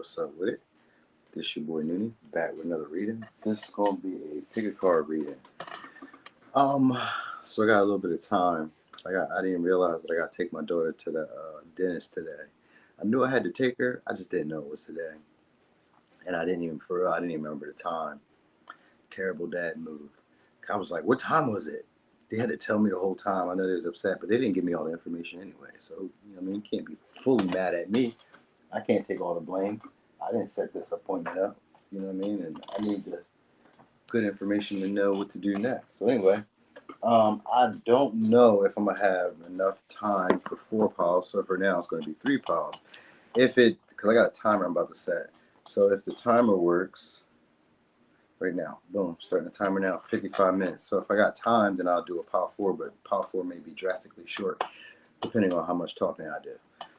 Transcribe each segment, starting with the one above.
What's up with it? This your boy Noonie, back with another reading. This is gonna be a pick a card reading. Um, so I got a little bit of time. I didn't realize that I got to take my daughter to the dentist today. I knew I had to take her. I just didn't know it was today, and I didn't even remember the time. Terrible dad move. I was like, "What time was it?" They had to tell me the whole time. I know they was upset, but they didn't give me all the information anyway. So you can't be fully mad at me. I can't take all the blame. I didn't set this appointment up. You know what I mean? And I need the good information to know what to do next. So anyway, I don't know if I'm gonna have enough time for 4 piles. So for now, it's gonna be 3 piles. Because I got a timer I'm about to set. So if the timer works right now, boom, starting the timer now, 55 minutes. So if I got time, then I'll do a pile four, but pile four may be drastically short depending on how much talking I do.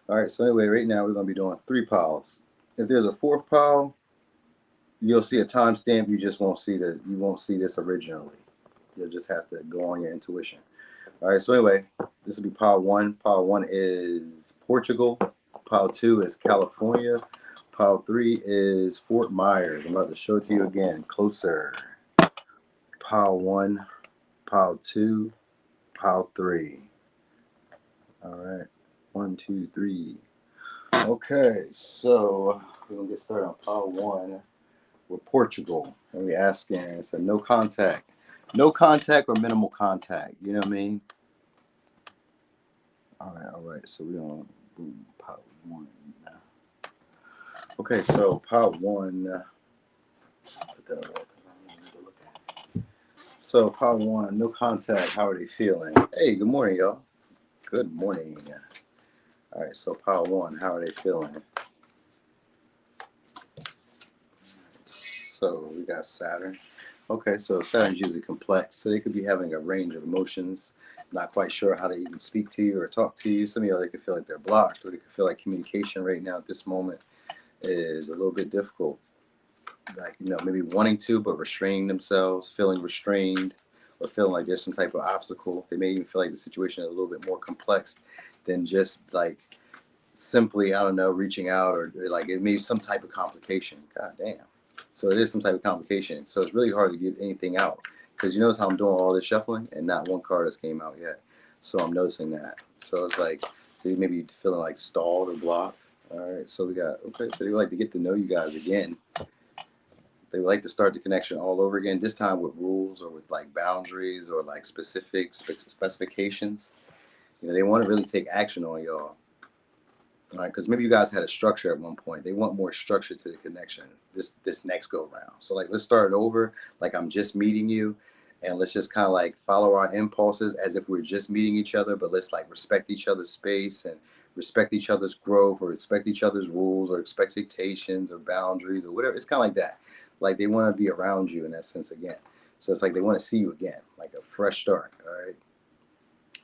All right, so anyway, right now we're going to be doing 3 piles. If there's a 4th pile, you'll see a timestamp. You won't see this originally. You'll just have to go on your intuition. All right, so anyway, this will be pile 1. Pile 1 is Portugal. Pile 2 is California. Pile 3 is Fort Myers. I'm about to show it to you again, closer. Pile 1, pile 2, pile 3. All right. 1, 2, 3. Okay, so we're gonna get started on pile 1 with Portugal. And we asking, it's a no contact or minimal contact. You know what I mean? All right. So we're gonna boom pile 1. Okay, so pile 1. Put that away because I don't need to look at it. So pile 1, no contact. How are they feeling? Hey, good morning, y'all. Good morning. All right, so pile 1, how are they feeling? So we got Saturn. Okay, so Saturn's usually complex, so they could be having a range of emotions, not quite sure how to even speak to you or talk to you. Some of y'all, they could feel like they're blocked, or they could feel like communication right now at this moment is a little bit difficult. Like, maybe wanting to, but restraining themselves, feeling restrained, or feeling like there's some type of obstacle. They may even feel like the situation is a little bit more complex than just like simply, I don't know, reaching out, or like it may be some type of complication. God damn. So it is some type of complication. So it's really hard to get anything out because you notice how I'm doing all this shuffling and not one card has came out yet. So I'm noticing that. So it's like they may be feeling like stalled or blocked. All right. So so they would like to get to know you guys again. They would like to start the connection all over again, this time with rules or with like boundaries or like specific specifications. They want to really take action on y'all. All right, because maybe you guys had a structure at one point. They want more structure to the connection this next go round. So like, let's start it over. Like I'm just meeting you, and let's just kind of like follow our impulses as if we're just meeting each other. But let's like respect each other's space and respect each other's growth, or respect each other's rules, or expectations, or boundaries, or whatever. It's kind of like that. Like they want to be around you in that sense again. So it's like they want to see you again, like a fresh start. All right.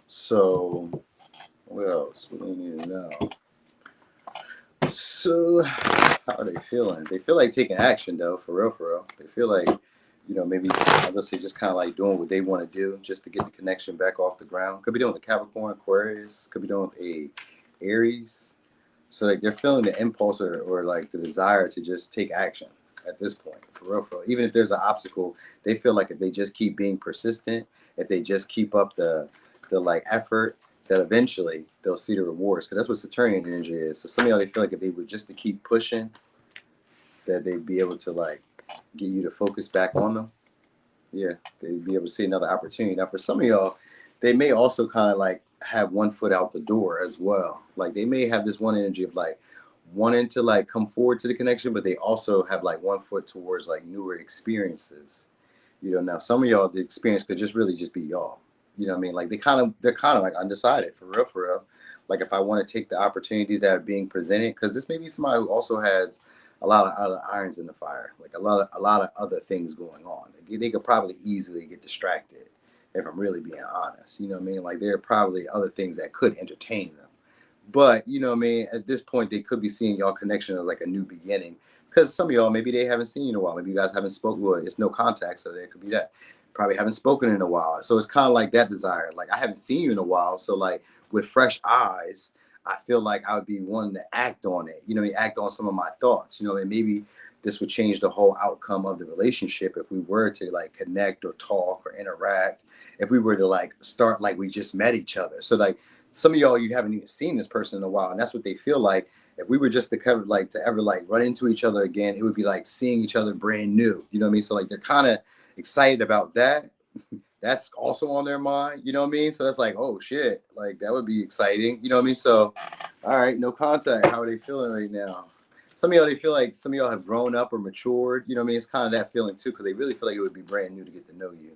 So what else? What do we need to know? So, how are they feeling? They feel like taking action, though, for real, for real. They feel like, maybe I would say just kind of like doing what they want to do just to get the connection back off the ground. Could be doing with the Capricorn, Aquarius. Could be doing with a Aries. So like they're feeling the impulse or like the desire to just take action at this point, for real, for real. Even if there's an obstacle, they feel like if they just keep being persistent, if they just keep up the like effort, that eventually they'll see the rewards. Because that's what Saturnian energy is. So some of y'all, they feel like if they would just to keep pushing, that they'd be able to like get you to focus back on them. Yeah, they'd be able to see another opportunity. Now for some of y'all, they may also kind of like have one foot out the door as well. Like they may have this one energy of like wanting to like come forward to the connection, but they also have like one foot towards like newer experiences. Now some of y'all, the experience could just really just be y'all. You know what I mean? Like they're kind of like undecided, for real, for real. Like if I want to take the opportunities that are being presented, because this may be somebody who also has a lot of other irons in the fire, like a lot of other things going on. They could probably easily get distracted if I'm really being honest. You know what I mean? Like there are probably other things that could entertain them. But you know what I mean? At this point, they could be seeing y'all connection as like a new beginning. Because some of y'all, maybe they haven't seen you in a while. Maybe you guys haven't spoken. Well, it's no contact, so there could be that. Probably haven't spoken in a while. So it's kind of like that desire. Like I haven't seen you in a while. So like with fresh eyes, I feel like I would be wanting to act on it, act on some of my thoughts, and maybe this would change the whole outcome of the relationship if we were to like connect or talk or interact, if we were to like start like we just met each other. So like some of y'all, you haven't even seen this person in a while, and that's what they feel like. If we were just to cover like to ever like run into each other again, it would be like seeing each other brand new. You know what I mean? So like they're kind of excited about that. That's also on their mind. You know what I mean? So that's like, oh shit, like that would be exciting. You know what I mean? So, all right, no contact. How are they feeling right now? Some of y'all, they feel like some of y'all have grown up or matured. You know what I mean? It's kind of that feeling too, because they really feel like it would be brand new to get to know you.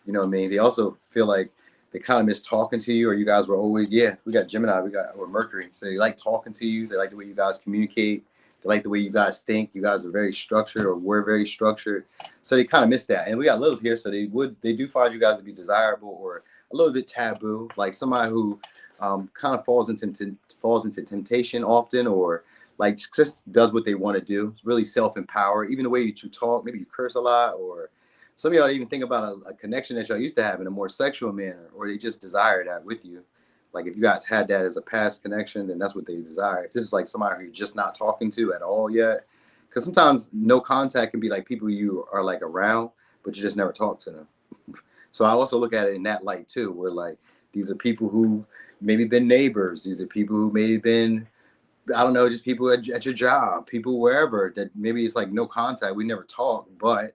You know what I mean? They also feel like they kind of miss talking to you, or you guys were always, yeah, we got Gemini, or Mercury. So they like talking to you. They like the way you guys communicate. They like the way you guys think. You guys are very structured, or we're very structured. So they kind of miss that. And we got Lilith here, so they do find you guys to be desirable or a little bit taboo, like somebody who kind of falls into temptation often, or like just does what they want to do. It's really self-empowered. Even the way you talk, maybe you curse a lot, or some of y'all even think about a connection that y'all used to have in a more sexual manner, or they just desire that with you. Like if you guys had that as a past connection, then that's what they desire. If this is like somebody who you're just not talking to at all yet, because sometimes no contact can be like people you are like around, but you just never talk to them. So I also look at it in that light too, where like these are people who maybe been neighbors. These are people who maybe been, I don't know, just people at your job, people wherever that maybe it's like no contact. We never talk, but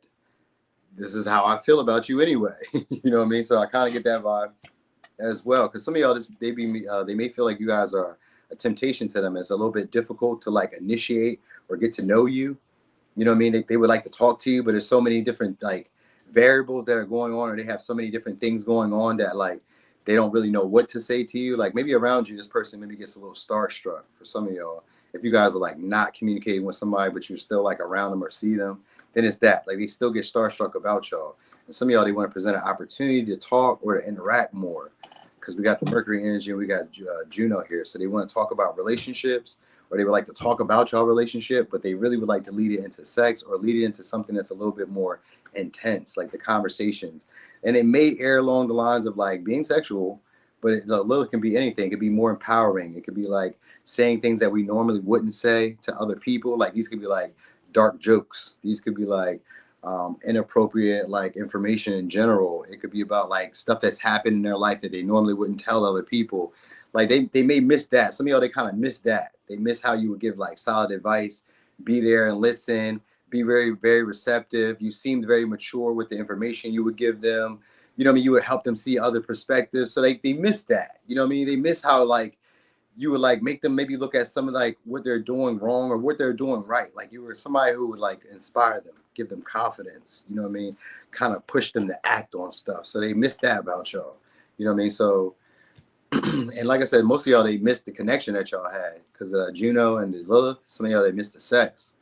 this is how I feel about you anyway. You know what I mean? So I kind of get that vibe as well. Because some of y'all, they may feel like you guys are a temptation to them. It's a little bit difficult to like initiate or get to know you. You know what I mean? They would like to talk to you, but there's so many different like variables that are going on, or they have so many different things going on that like they don't really know what to say to you. Like maybe around you, this person maybe gets a little starstruck for some of y'all. If you guys are like not communicating with somebody, but you're still like around them or see them, then it's that. Like they still get starstruck about y'all. And some of y'all, they want to present an opportunity to talk or to interact more, because we got the Mercury energy and we got Juno here. So they want to talk about relationships, or they would like to talk about y'all relationship, but they really would like to lead it into sex or lead it into something that's a little bit more intense, like the conversations. And it may air along the lines of like being sexual, but the Lilith can be anything. It could be more empowering. It could be like saying things that we normally wouldn't say to other people. Like these could be like dark jokes. These could be like inappropriate like information in general. It could be about like stuff that's happened in their life that they normally wouldn't tell other people. Like they may miss that. Some of y'all, they kind of miss that. They miss how you would give like solid advice, be there and listen, be very, very receptive. You seemed very mature with the information you would give them. You know what I mean? You would help them see other perspectives. So they miss that. You know what I mean? They miss how like you would like make them maybe look at some of like what they're doing wrong or what they're doing right. Like you were somebody who would like inspire them, give them confidence, you know what I mean? Kind of push them to act on stuff. So they miss that about y'all. You know what I mean? So, and like I said, most of y'all, they missed the connection that y'all had because Juno and the Lilith, some of y'all, they missed the sex.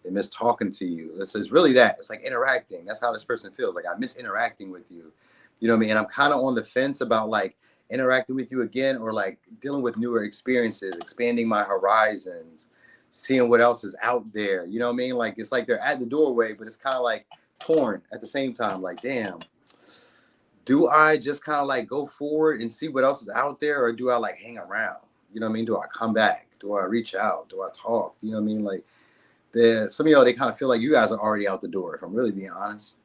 They miss talking to you. It's really that. It's like interacting. That's how this person feels. Like I miss interacting with you. You know what I mean? And I'm kind of on the fence about like interacting with you again, or like dealing with newer experiences, expanding my horizons, seeing what else is out there. You know what I mean? Like it's like they're at the doorway, but it's kind of like torn at the same time. Like, damn, do I just kind of like go forward and see what else is out there, or do I like hang around? You know what I mean? Do I come back? Do I reach out? Do I talk? You know what I mean? Like some of y'all, they kind of feel like you guys are already out the door, if I'm really being honest.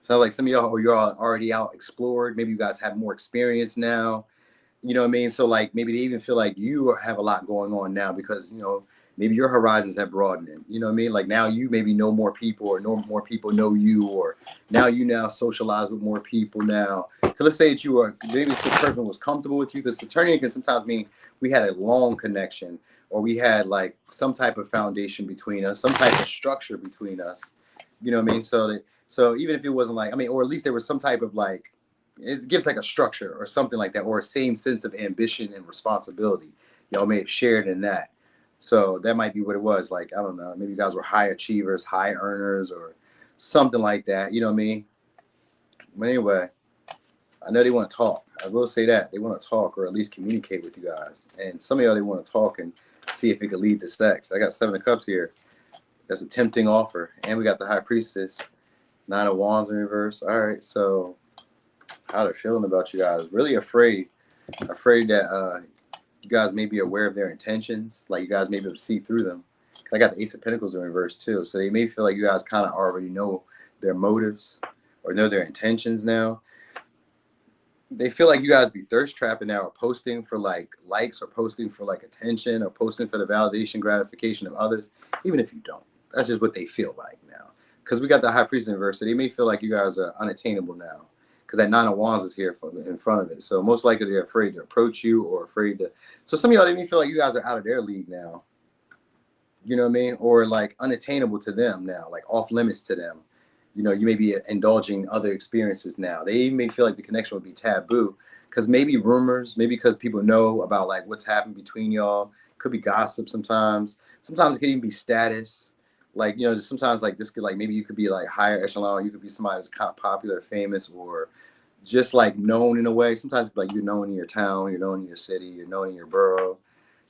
Sounds like some of y'all, you're already out explored. Maybe you guys have more experience now. You know what I mean? So like maybe they even feel like you have a lot going on now because, maybe your horizons have broadened. You know what I mean? Like now you maybe know more people, or know more people know you, or now you now socialize with more people now. Let's say that maybe this person was comfortable with you, because Saturnian can sometimes mean we had a long connection, or we had like some type of foundation between us, some type of structure between us. You know what I mean? So even if it wasn't like, or at least there was some type of like, it gives like a structure or something like that, or a same sense of ambition and responsibility. Y'all may have shared in that. So that might be what it was. Like, I don't know, maybe you guys were high achievers, high earners, or something like that. You know what I mean? But anyway, I know they want to talk. I will say that. They want to talk, or at least communicate with you guys. And some of y'all, they want to talk and see if it could lead to sex. I got 7 of Cups here. That's a tempting offer. And we got the High Priestess. 9 of Wands in reverse. All right, so how they're feeling about you guys. Really afraid that You guys may be aware of their intentions. Like you guys may be able to see through them. I got the Ace of Pentacles in reverse too. So they may feel like you guys kind of already know their motives or know their intentions now. They feel like you guys be thirst trapping now, or posting for like likes, or posting for like attention, or posting for the validation, gratification of others, even if you don't. That's just what they feel like now. Because we got the High Priest in reverse, so they may feel like you guys are unattainable now. Because that Nine of Wands is here in front of it. So most likely they're afraid to approach you, or afraid to. So some of y'all, they may feel like you guys are out of their league now. You know what I mean? Or like unattainable to them now, like off limits to them. You know, you may be indulging other experiences now. They may feel like the connection would be taboo because maybe rumors, maybe because people know about like what's happened between y'all. Could be gossip sometimes. Sometimes it could even be status. Like, you know, just sometimes like this could like maybe you could be like higher echelon. You could be somebody that's kind of popular, famous, or just like known in a way. Sometimes like you're known in your town, you're known in your city, you're known in your borough,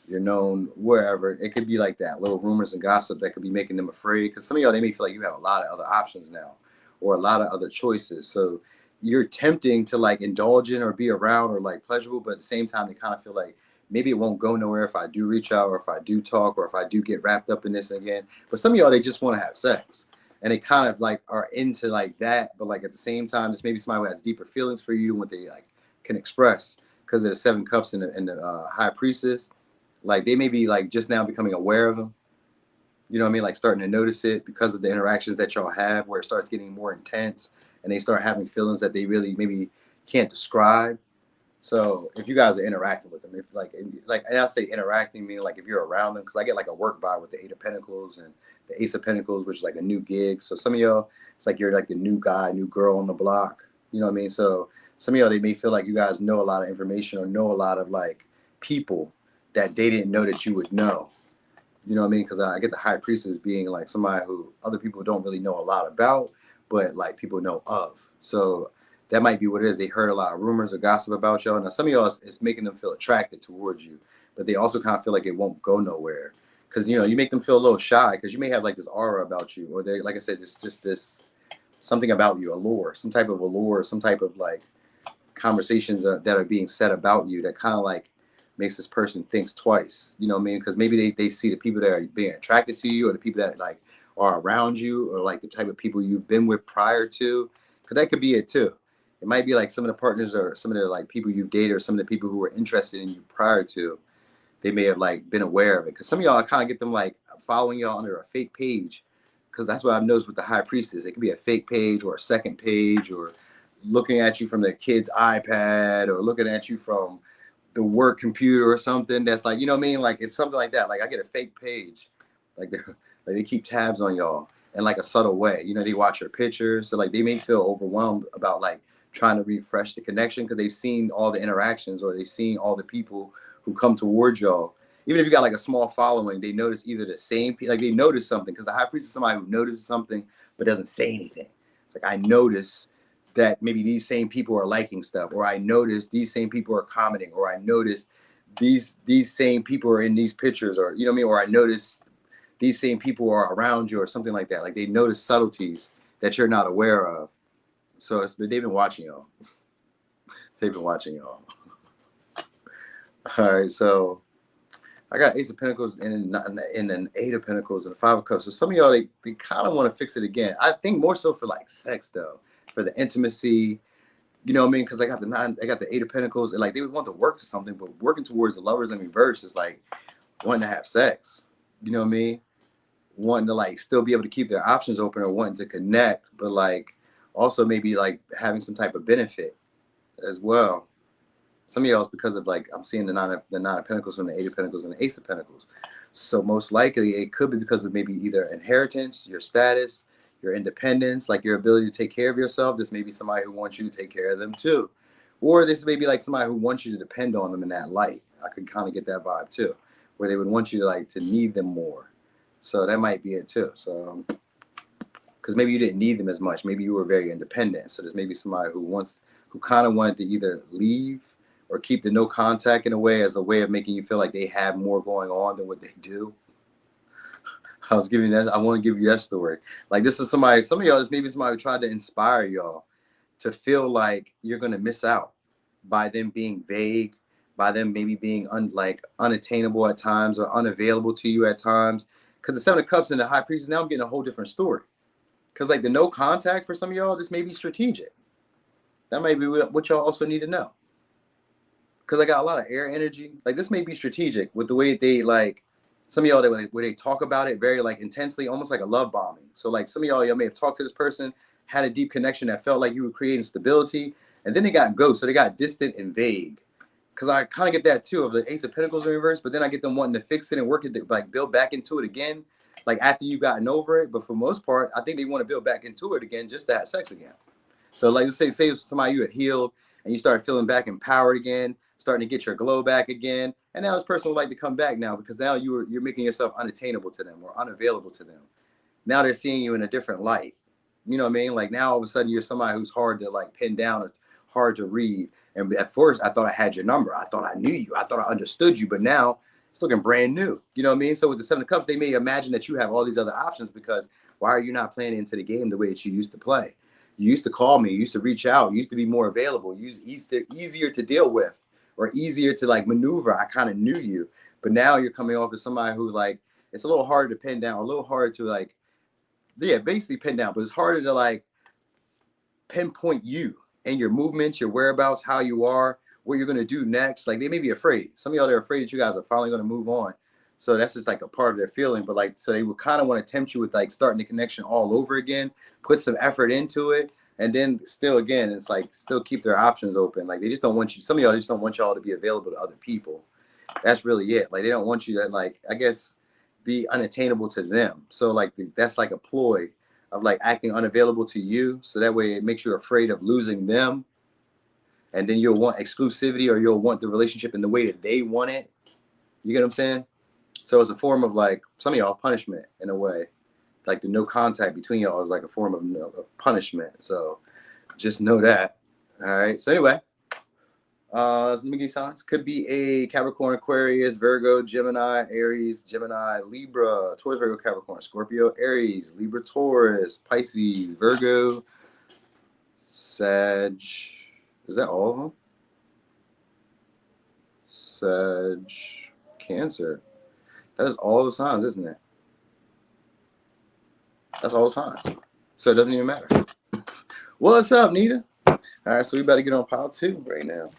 you're known wherever. It could be like that, little rumors and gossip that could be making them afraid. Because some of y'all, they may feel like you have a lot of other options now, or a lot of other choices. So you're tempting to like indulge in or be around or like pleasurable, but at the same time, they kind of feel like maybe it won't go nowhere if I do reach out, or if I do talk, or if I do get wrapped up in this again. But some of y'all, they just want to have sex. And they kind of like are into like that, but like at the same time, it's maybe somebody who has deeper feelings for you, what they like can express because of the Seven Cups and the High Priestess. Like they may be like just now becoming aware of them. You know what I mean? Like starting to notice it because of the interactions that y'all have, where it starts getting more intense, and they start having feelings that they really maybe can't describe. So if you guys are interacting with them, if like and I say interacting meaning like if you're around them, because I get like a work vibe with the Eight of Pentacles and the Ace of Pentacles, which is like a new gig. So some of y'all, it's like you're like the new guy, new girl on the block. You know what I mean? So some of y'all, they may feel like you guys know a lot of information or know a lot of like people that they didn't know that you would know. You know what I mean? Because I get the High Priestess being like somebody who other people don't really know a lot about, but like people know of. So that might be what it is. They heard a lot of rumors or gossip about y'all. Now some of y'all, it's making them feel attracted towards you, but they also kind of feel like it won't go nowhere. Because you know you make them feel a little shy because you may have like this aura about you, or they, like I said, it's just this something about you, allure, some type of allure, some type of like conversations that are being said about you that kind of like makes this person thinks twice. You know what I mean? Because maybe they see the people that are being attracted to you, or the people that like are around you, or like the type of people you've been with prior to. Because that could be it too. It might be like some of the partners or some of the like people you've dated, or some of the people who were interested in you prior to. They may have like been aware of it. Because some of y'all, I kind of get them like following y'all under a fake page. Because that's what I've noticed with the High Priestess. It could be a fake page or a second page, or looking at you from the kid's iPad, or looking at you from the work computer or something that's like, you know what I mean? Like it's something like that. Like I get a fake page. Like they keep tabs on y'all in like a subtle way. You know, they watch your pictures. So like they may feel overwhelmed about like trying to refresh the connection because they've seen all the interactions, or they've seen all the people who come towards y'all. Even if you got like a small following, they notice either the same, like they notice something, because the High Priest is somebody who notices something but doesn't say anything. It's like I notice that maybe these same people are liking stuff, or I notice these same people are commenting, or I notice these same people are in these pictures, or you know what I mean, or I notice these same people are around you, or something like that. Like they notice subtleties that you're not aware of. So they've been watching y'all. They've been watching y'all. All right, so I got Ace of Pentacles and an Eight of Pentacles and a Five of Cups. So some of y'all, they kind of want to fix it again. I think more so for like sex though, for the intimacy. You know what I mean? Because I got the Eight of Pentacles, and like they would want to work to something, but working towards the Lovers in reverse is like wanting to have sex. You know what I mean? Wanting to like still be able to keep their options open, or wanting to connect, but like also maybe like having some type of benefit as well. Some of y'all is because of like I'm seeing the nine of Pentacles from the Eight of Pentacles and the Ace of Pentacles. So most likely it could be because of maybe either inheritance, your status, your independence, like your ability to take care of yourself. This may be somebody who wants you to take care of them too. Or this may be like somebody who wants you to depend on them in that light. I could kind of get that vibe too, where they would want you to like to need them more. So that might be it too. So because maybe you didn't need them as much. Maybe you were very independent. So there's maybe somebody who kind of wanted to either leave or keep the no contact in a way, as a way of making you feel like they have more going on than what they do. I was giving that. I want to give you that story. Like this is somebody. Some of y'all, this maybe somebody who tried to inspire y'all to feel like you're gonna miss out by them being vague, by them maybe being unattainable at times or unavailable to you at times. Because the Seven of Cups and the High Priestess, now I'm getting a whole different story. Because like the no contact for some of y'all, this may be strategic. That may be what y'all also need to know. Because I got a lot of air energy. Like this may be strategic with the way they like some of y'all that where they talk about it very like intensely, almost like a love bombing. So like some of y'all may have talked to this person, had a deep connection that felt like you were creating stability, and then they got ghost, so they got distant and vague. Because I kind of get that too of the Ace of Pentacles in reverse, but then I get them wanting to fix it and work it to like build back into it again, like after you've gotten over it. But for the most part, I think they want to build back into it again just to have sex again. So like let's say somebody you had healed and you started feeling back empowered again, starting to get your glow back again, and now this person would like to come back now because now you're making yourself unattainable to them or unavailable to them. Now they're seeing you in a different light. You know what I mean? Like now all of a sudden you're somebody who's hard to like pin down or hard to read. And at first I thought I had your number. I thought I knew you. I thought I understood you. But now it's looking brand new. You know what I mean? So with the Seven of Cups, they may imagine that you have all these other options because why are you not playing into the game the way that you used to play? You used to call me. You used to reach out. You used to be more available. You used to easier to deal with or easier to like maneuver. I kind of knew you. But now you're coming off as somebody who like, it's a little harder to pin down, a little harder to like, yeah, basically pin down, but it's harder to like pinpoint you and your movements, your whereabouts, how you are, what you're going to do next. Like they may be afraid. Some of y'all, they're afraid that you guys are finally going to move on. So that's just like a part of their feeling. But like, so they would kind of want to tempt you with like starting the connection all over again, put some effort into it. And then still, again, it's like still keep their options open. Like they just don't want you. Some of y'all just don't want y'all to be available to other people. That's really it. Like they don't want you to like, I guess, be unattainable to them. So like that's like a ploy of like acting unavailable to you. So that way it makes you afraid of losing them. And then you'll want exclusivity or you'll want the relationship in the way that they want it. You get what I'm saying? So it's a form of like some of y'all punishment in a way. Like the no contact between y'all is like a form of punishment. So just know that. All right. So anyway, let me give you signs. Could be a Capricorn, Aquarius, Virgo, Gemini, Aries, Gemini, Libra, Taurus, Virgo, Capricorn, Scorpio, Aries, Libra, Taurus, Pisces, Virgo, Sag. Is that all of them? Sag, Cancer. That is all the signs, isn't it? That's all the signs. So it doesn't even matter. What's up, Nita? All right, so we better get on pile 2 right now.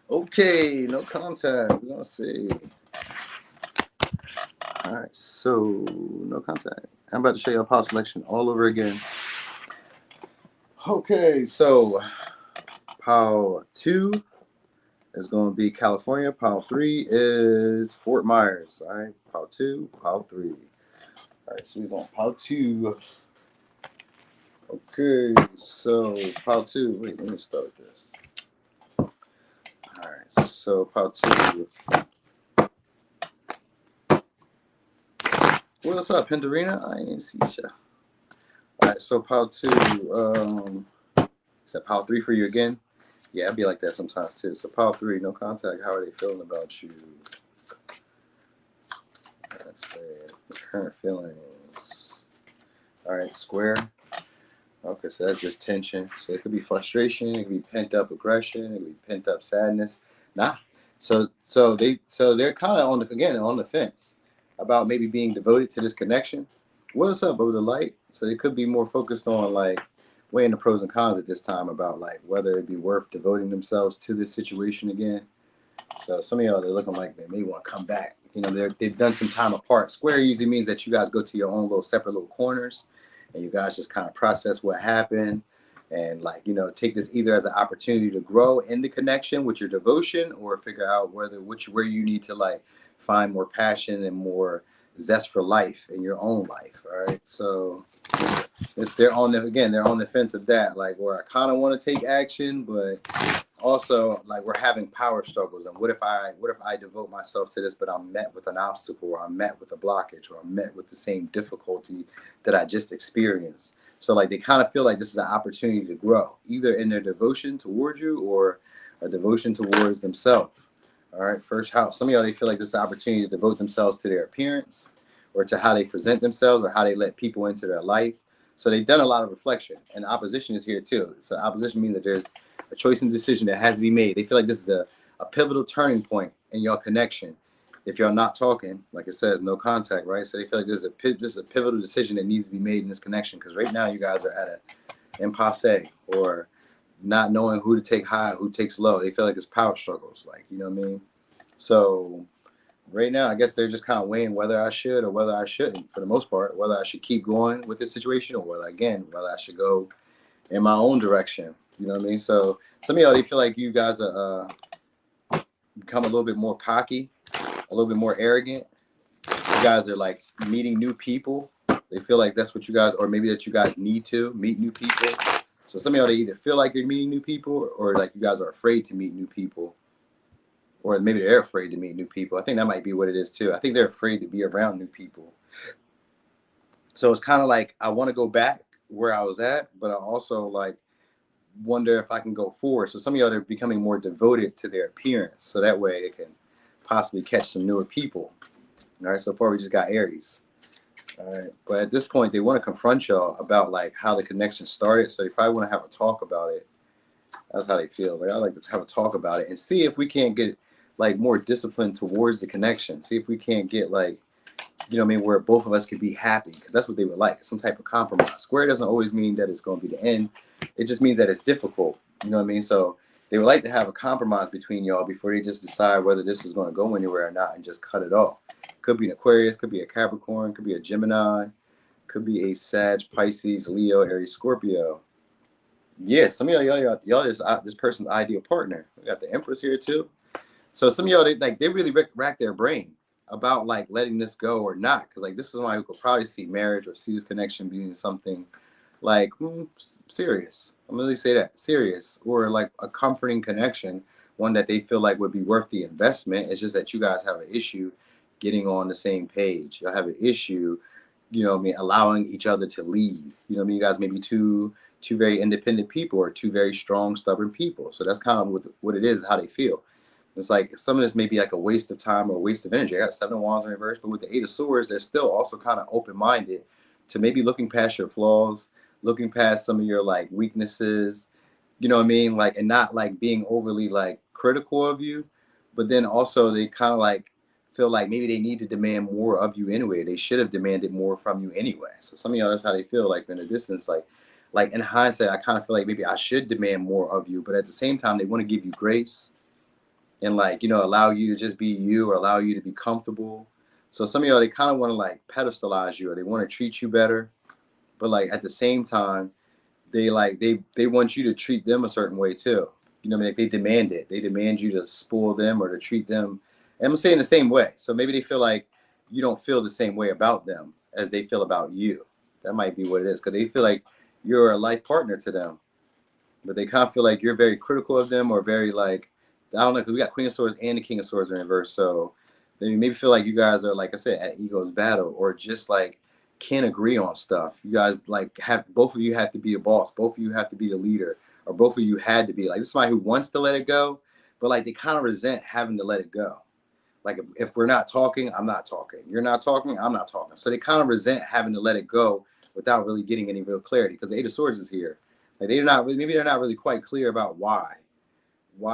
Okay, no contact. We're going to see. All right, so no contact. I'm about to show you a pile selection all over again. Okay, so pile 2 is going to be California. Pile 3 is Fort Myers. All right, pile 2, pile 3. All right, so he's on pile 2. Okay, so pile 2. Wait, let me start with this. All right, so pile 2. What's up, Pendarina? I ain't see you. All right, so pile 2. Is that pile 3 for you again? Yeah, I'd be like that sometimes too. So pile 3, no contact. How are they feeling about you? Let's say current feelings. All right, square. Okay, so that's just tension. So it could be frustration. It could be pent up aggression. It could be pent up sadness. Nah. So they're kind of on the fence about maybe being devoted to this connection. What's up over the light? So they could be more focused on like weighing the pros and cons at this time about like whether it'd be worth devoting themselves to this situation again. So some of y'all, they're looking like they may want to come back. You know, they've done some time apart. Square usually means that you guys go to your own little separate little corners and you guys just kind of process what happened and like, you know, take this either as an opportunity to grow in the connection with your devotion or figure out where you need to like find more passion and more zest for life in your own life. All right. So they're on the fence of that, like where I kind of want to take action, but also like we're having power struggles. And what if I devote myself to this, but I'm met with an obstacle or I'm met with a blockage or I'm met with the same difficulty that I just experienced. So like they kind of feel like this is an opportunity to grow, either in their devotion towards you or a devotion towards themselves. All right, first house. Some of y'all, they feel like this is an opportunity to devote themselves to their appearance or to how they present themselves or how they let people into their life. So they've done a lot of reflection, and opposition is here too. So opposition means that there's a choice and decision that has to be made. They feel like this is a pivotal turning point in your connection. If y'all not talking, like it says, no contact, right? So they feel like there's a pivotal decision that needs to be made in this connection, because right now you guys are at an impasse, or not knowing who to take high, who takes low. They feel like it's power struggles, like, you know what I mean? So right now, I guess they're just kind of weighing whether I should or whether I shouldn't, for the most part, whether I should keep going with this situation, or whether I should go in my own direction. You know what I mean? So some of y'all, they feel like you guys are become a little bit more cocky, a little bit more arrogant. You guys are like meeting new people. They feel like that's what you guys, or maybe that you guys need to meet new people. So some of y'all, they either feel like you're meeting new people, or like you guys are afraid to meet new people, or maybe they're afraid to meet new people. I think that might be what it is too. I think they're afraid to be around new people. So it's kind of like I want to go back where I was at, but I also like wonder if I can go forward. So some of y'all are becoming more devoted to their appearance, so that way they can possibly catch some newer people. All right, so far we just got Aries. All right, but at this point they want to confront y'all about like how the connection started, so they probably want to have a talk about it. That's how they feel. Like, I like to have a talk about it and see if we can't get like more discipline towards the connection. See if we can't get like, you know what I mean, where both of us could be happy, because that's what they would like, some type of compromise. Square doesn't always mean that it's going to be the end. It just means that it's difficult. You know what I mean? So they would like to have a compromise between y'all before they just decide whether this is going to go anywhere or not and just cut it off. Could be an Aquarius, could be a Capricorn, could be a Gemini, could be a Sag, Pisces, Leo, Aries, Scorpio. Yeah, some of y'all is this person's ideal partner. We got the Empress here too. So some of y'all, they really rack their brain about like letting this go or not, because like this is somebody who could probably see marriage or see this connection being something like serious. I'm gonna really say that, serious, or like a comforting connection, one that they feel like would be worth the investment. It's just that you guys have an issue getting on the same page. You'll have an issue, you know what I mean, allowing each other to leave. You know what I mean? You guys may be two very independent people, or two very strong, stubborn people. So that's kind of what it is, how they feel. It's like some of this may be like a waste of time or a waste of energy. I got 7 of Wands in reverse, but with the 8 of Swords, they're still also kind of open-minded to maybe looking past your flaws, looking past some of your like weaknesses, you know what I mean? Like, and not like being overly like critical of you, but then also they kind of like feel like maybe they need to demand more of you anyway. They should have demanded more from you anyway. So some of y'all, that's how they feel. Like in the distance, like in hindsight, I kind of feel like maybe I should demand more of you, but at the same time, they want to give you grace and like, you know, allow you to just be you, or allow you to be comfortable. So some of y'all, they kind of want to like pedestalize you, or they want to treat you better, but like at the same time, they want you to treat them a certain way too. You know what I mean? Like they demand it. They demand you to spoil them or to treat them. And I'm saying the same way. So maybe they feel like you don't feel the same way about them as they feel about you. That might be what it is, because they feel like you're a life partner to them, but they kind of feel like you're very critical of them, or very like, I don't know, because we got Queen of Swords and the King of Swords in reverse. So they maybe feel like you guys are, like I said, at ego's battle, or just like can't agree on stuff. You guys like have, both of you have to be the boss, both of you have to be the leader, or both of you had to be like, this is somebody who wants to let it go, but like they kind of resent having to let it go. Like if we're not talking, I'm not talking. You're not talking, I'm not talking. So they kind of resent having to let it go without really getting any real clarity, because the 8 of Swords is here. Like they're not really, maybe they're not really quite clear about why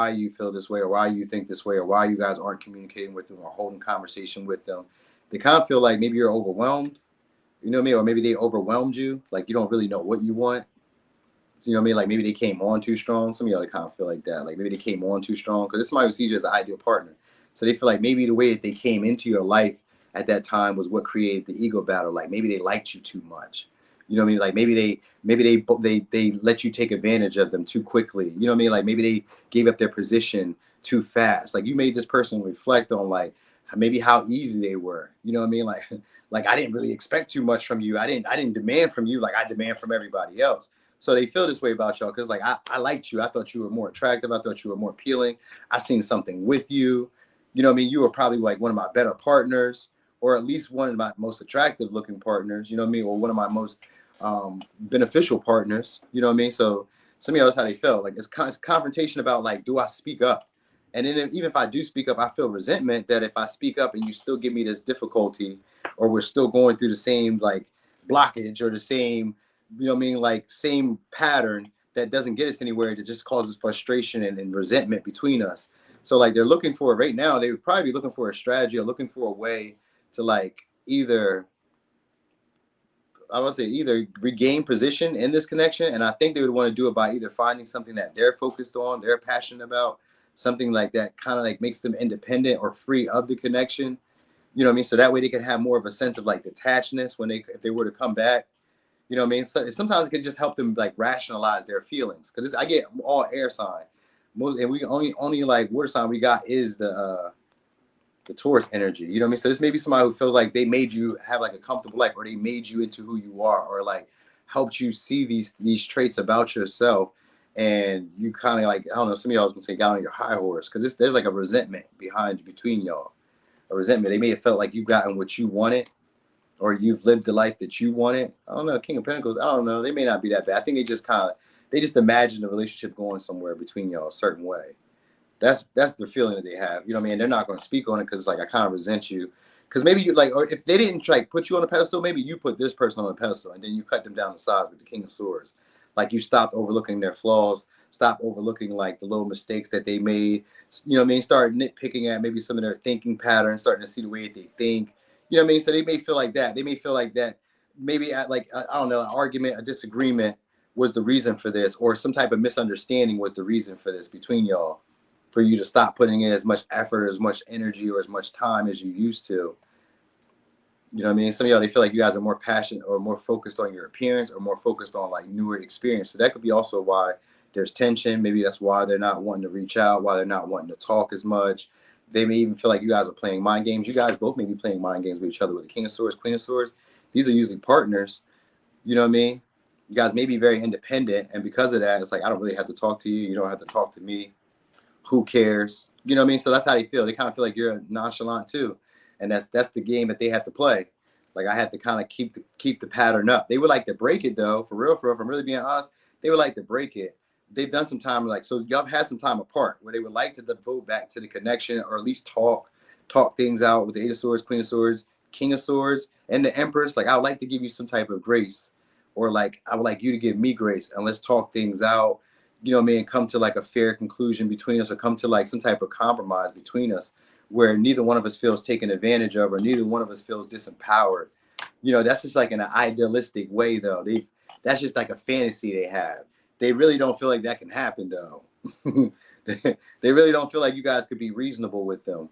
you feel this way, or why you think this way, or why you guys aren't communicating with them or holding conversation with them. They kind of feel like maybe you're overwhelmed, you know what I mean? Or maybe they overwhelmed you, like you don't really know what you want. You know what I mean? Like maybe they came on too strong. Some of y'all, they kind of feel like that. Like maybe they came on too strong, because this is somebody who sees you as the ideal partner. So they feel like maybe the way that they came into your life at that time was what created the ego battle. Like maybe they liked you too much. You know what I mean? Like maybe they let you take advantage of them too quickly. You know what I mean? Like maybe they gave up their position too fast. Like you made this person reflect on like maybe how easy they were. You know what I mean? Like I didn't really expect too much from you. I didn't demand from you like I demand from everybody else. So they feel this way about y'all, because like I liked you. I thought you were more attractive. I thought you were more appealing. I seen something with you. You know what I mean? You were probably like one of my better partners, or at least one of my most attractive looking partners. You know what I mean? Or one of my most beneficial partners. You know what I mean? So some of y'all, that's how they felt. Like it's confrontation about like, do I speak up? And then even if I do speak up, I feel resentment that if I speak up and you still give me this difficulty, or we're still going through the same like blockage, or the same, you know what I mean, like same pattern that doesn't get us anywhere, that just causes frustration and resentment between us. So like they're looking for right now, they would probably be looking for a strategy or looking for a way to like either, I would say, either regain position in this connection. And I think they would want to do it by either finding something that they're focused on, they're passionate about, something like that kind of like makes them independent or free of the connection. You know what I mean? So that way they can have more of a sense of like detachedness when they, if they were to come back. You know what I mean? So sometimes it can just help them like rationalize their feelings. Because I get all air sign. Most, and we only like water sign we got is the Taurus energy. You know what I mean? So this may be somebody who feels like they made you have like a comfortable life, or they made you into who you are, or like helped you see these traits about yourself. And you kind of like, I don't know, some of y'all was gonna say got on your high horse, because there's like a resentment between y'all. A resentment. They may have felt like you've gotten what you wanted, or you've lived the life that you wanted. I don't know, King of Pentacles, I don't know. They may not be that bad. I think they just imagine the relationship going somewhere between y'all a certain way. That's the feeling that they have. You know what I mean? They're not going to speak on it because like I kind of resent you. Because maybe you like, or if they didn't like put you on a pedestal, maybe you put this person on a pedestal and then you cut them down to size with the King of Swords. Like you stopped overlooking their flaws, stop overlooking like the little mistakes that they made. You know what I mean? Start nitpicking at maybe some of their thinking patterns, starting to see the way that they think. You know what I mean? So they may feel like that. They may feel like that. Maybe at like I don't know, an argument, a disagreement was the reason for this, or some type of misunderstanding was the reason for this between y'all, for you to stop putting in as much effort, as much energy, or as much time as you used to. You know what I mean? Some of y'all, they feel like you guys are more passionate or more focused on your appearance or more focused on like newer experience. So that could be also why there's tension. Maybe that's why they're not wanting to reach out, why they're not wanting to talk as much. They may even feel like you guys are playing mind games. You guys both may be playing mind games with each other with the King of Swords, Queen of Swords. These are usually partners. You know what I mean? You guys may be very independent. And because of that, it's like, I don't really have to talk to you. You don't have to talk to me. Who cares? You know what I mean? So that's how they feel. They kind of feel like you're nonchalant too, and that's the game that they have to play. Like I have to kind of keep the pattern up. They would like to break it though, for real, for real. If I'm really being honest, they would like to break it. They've done some time like, so y'all had some time apart where they would like to devote back to the connection, or at least talk things out with the Eight of Swords, Queen of Swords, King of Swords, and the Empress. Like I would like to give you some type of grace, or like I would like you to give me grace, and let's talk things out. You know what I mean? Come to like a fair conclusion between us, or come to like some type of compromise between us where neither one of us feels taken advantage of, or neither one of us feels disempowered. You know, that's just like in an idealistic way though. That's just like a fantasy they have. They really don't feel like that can happen though. They really don't feel like you guys could be reasonable with them.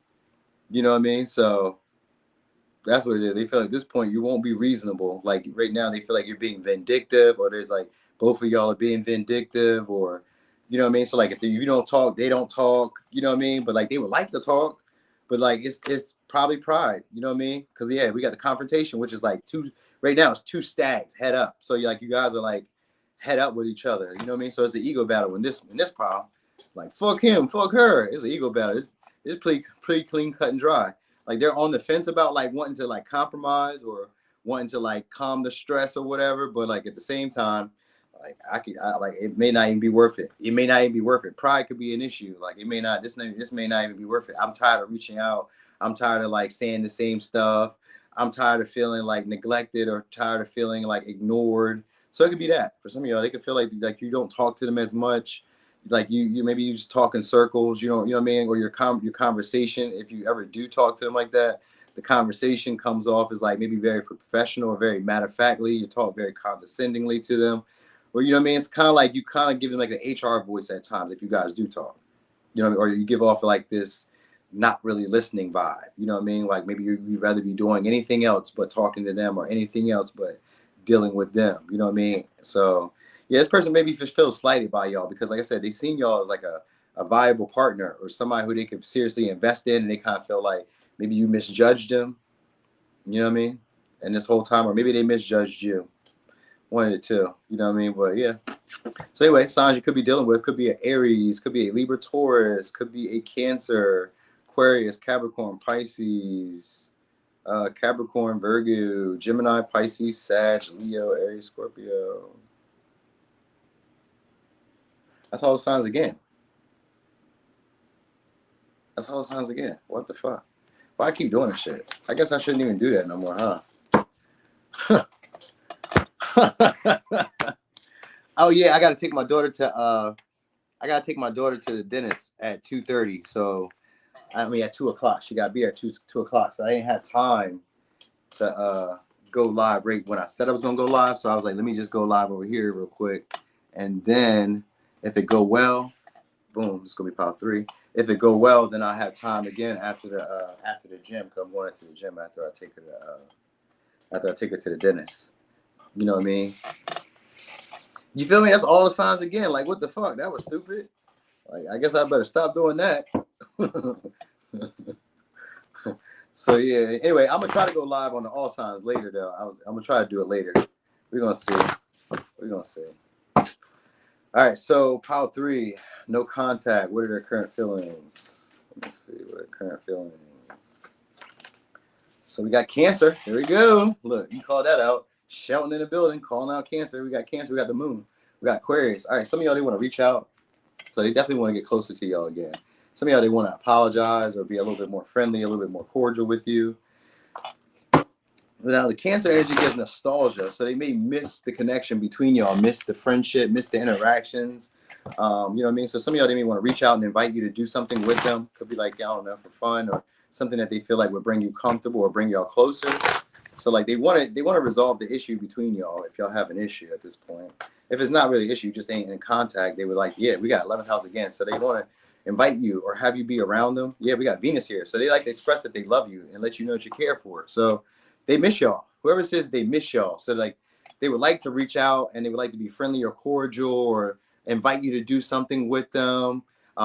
You know what I mean? So that's what it is. They feel like at this point you won't be reasonable. Like right now, they feel like you're being vindictive, or there's like both of y'all are being vindictive, or you know what I mean. So like if you don't talk, they don't talk. You know what I mean. But like they would like to talk, but like it's probably pride. You know what I mean? Because yeah, we got the confrontation, which is like two right now. It's two stags head up. So like you guys are like head up with each other. You know what I mean? So it's an ego battle in this pile. Like fuck him, fuck her. It's an ego battle. It's pretty clean cut and dry. Like they're on the fence about like wanting to like compromise or wanting to like calm the stress or whatever, but like at the same time, like like it may not even be worth it. It may not even be worth it. Pride could be an issue. Like it may not. This may not even be worth it. I'm tired of reaching out. I'm tired of like saying the same stuff. I'm tired of feeling like neglected, or tired of feeling like ignored. So it could be that for some of y'all. They could feel like you don't talk to them as much, like you maybe you just talk in circles, you know what I mean, or your conversation, if you ever do talk to them like that, the conversation comes off as like maybe very professional or very matter of factly. You talk very condescendingly to them, or you know what I mean. It's kind of like you kind of give them like an HR voice at times if you guys do talk, you know, or you give off like this not really listening vibe. You know what I mean? Like maybe you'd rather be doing anything else but talking to them, or anything else but dealing with them. You know what I mean? So yeah, this person maybe just feels slighted by y'all because, like I said, they seen y'all as like a viable partner or somebody who they could seriously invest in, and they kind of feel like maybe you misjudged them. You know what I mean? And this whole time, or maybe they misjudged you. One of the two. You know what I mean? But yeah. So anyway, signs you could be dealing with could be an Aries, could be a Libra, Taurus, could be a Cancer, Aquarius, Capricorn, Pisces, Capricorn, Virgo, Gemini, Pisces, Sag, Leo, Aries, Scorpio. That's all the signs again. That's all the signs again. What the fuck? Why I keep doing this shit? I guess I shouldn't even do that no more, huh? Oh yeah, I gotta take my daughter to I gotta take my daughter to the dentist at 2:30. So I mean at 2 o'clock. She gotta be there at 2 o'clock. So I didn't have time to go live right when I said I was gonna go live. So I was like, let me just go live over here real quick, and then if it go well, boom, it's gonna be part 3. If it go well, then I have time again after the gym. Cause I'm going to the gym after I take her to the dentist. You know what I mean? You feel me? That's all the signs again. Like, what the fuck? That was stupid. Like, I guess I better stop doing that. So yeah. Anyway, I'm gonna try to go live on the all signs later though. I'm gonna try to do it later. We're gonna see. We're gonna see. All right. So pile 3, no contact. What are their current feelings? Let me see. What are their current feelings? So we got Cancer. Here we go. Look, you called that out. Shouting in the building, calling out Cancer. We got Cancer. We got the Moon. We got Aquarius. All right. Some of y'all, they want to reach out. So they definitely want to get closer to y'all again. Some of y'all, they want to apologize or be a little bit more friendly, a little bit more cordial with you. Now, the Cancer energy gives nostalgia. So they may miss the connection between y'all, miss the friendship, miss the interactions. You know what I mean? So some of y'all, they may want to reach out and invite you to do something with them. Could be like, I don't know, for fun or something that they feel like would bring you comfortable or bring y'all closer. So like they want to resolve the issue between y'all if y'all have an issue at this point. If it's not really an issue, just ain't in contact, they would like, yeah, we got 11th house again. So they want to invite you or have you be around them. Yeah, we got Venus here. So they like to express that they love you and let you know that you care for it. So they miss y'all. Whoever says they miss y'all. So like they would like to reach out and they would like to be friendly or cordial or invite you to do something with them.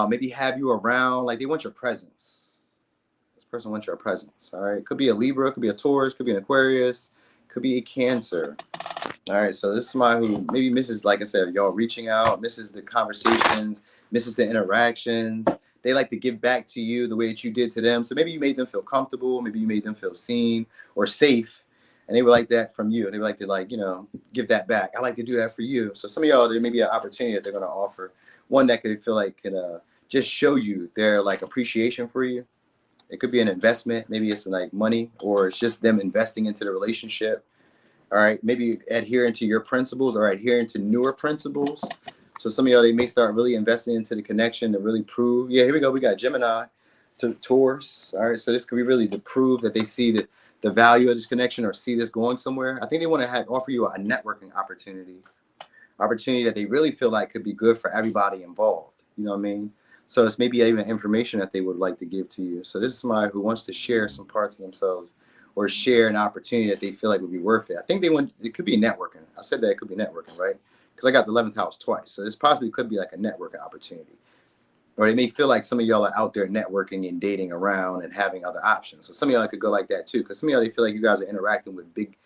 Maybe have you around. Like they want your presence. Person wants your presence. All right. Could be a Libra, could be a Taurus, could be an Aquarius, could be a Cancer. All right. So this is somebody who maybe misses, like I said, y'all reaching out, misses the conversations, misses the interactions. They like to give back to you the way that you did to them. So maybe you made them feel comfortable, maybe you made them feel seen or safe. And they would like that from you. They would like to give that back. I like to do that for you. So some of y'all, there may be an opportunity that they're going to offer. One that could feel like could just show you their like appreciation for you. It could be an investment. Maybe it's like money or it's just them investing into the relationship. All right. Maybe adhering to your principles or adhering to newer principles. So some of y'all, they may start really investing into the connection to really prove. Yeah, here we go. We got Gemini to Taurus. All right. So this could be really to prove that they see the value of this connection or see this going somewhere. I think they want to offer you a networking opportunity that they really feel like could be good for everybody involved. You know what I mean? So it's maybe even information that they would like to give to you. So this is somebody who wants to share some parts of themselves or share an opportunity that they feel like would be worth it. I think it could be networking. I said that it could be networking, right? Because I got the 11th house twice. So this possibly could be like a networking opportunity. Or they may feel like some of y'all are out there networking and dating around and having other options. So some of y'all could go like that too. Because some of y'all, they feel like you guys are interacting with big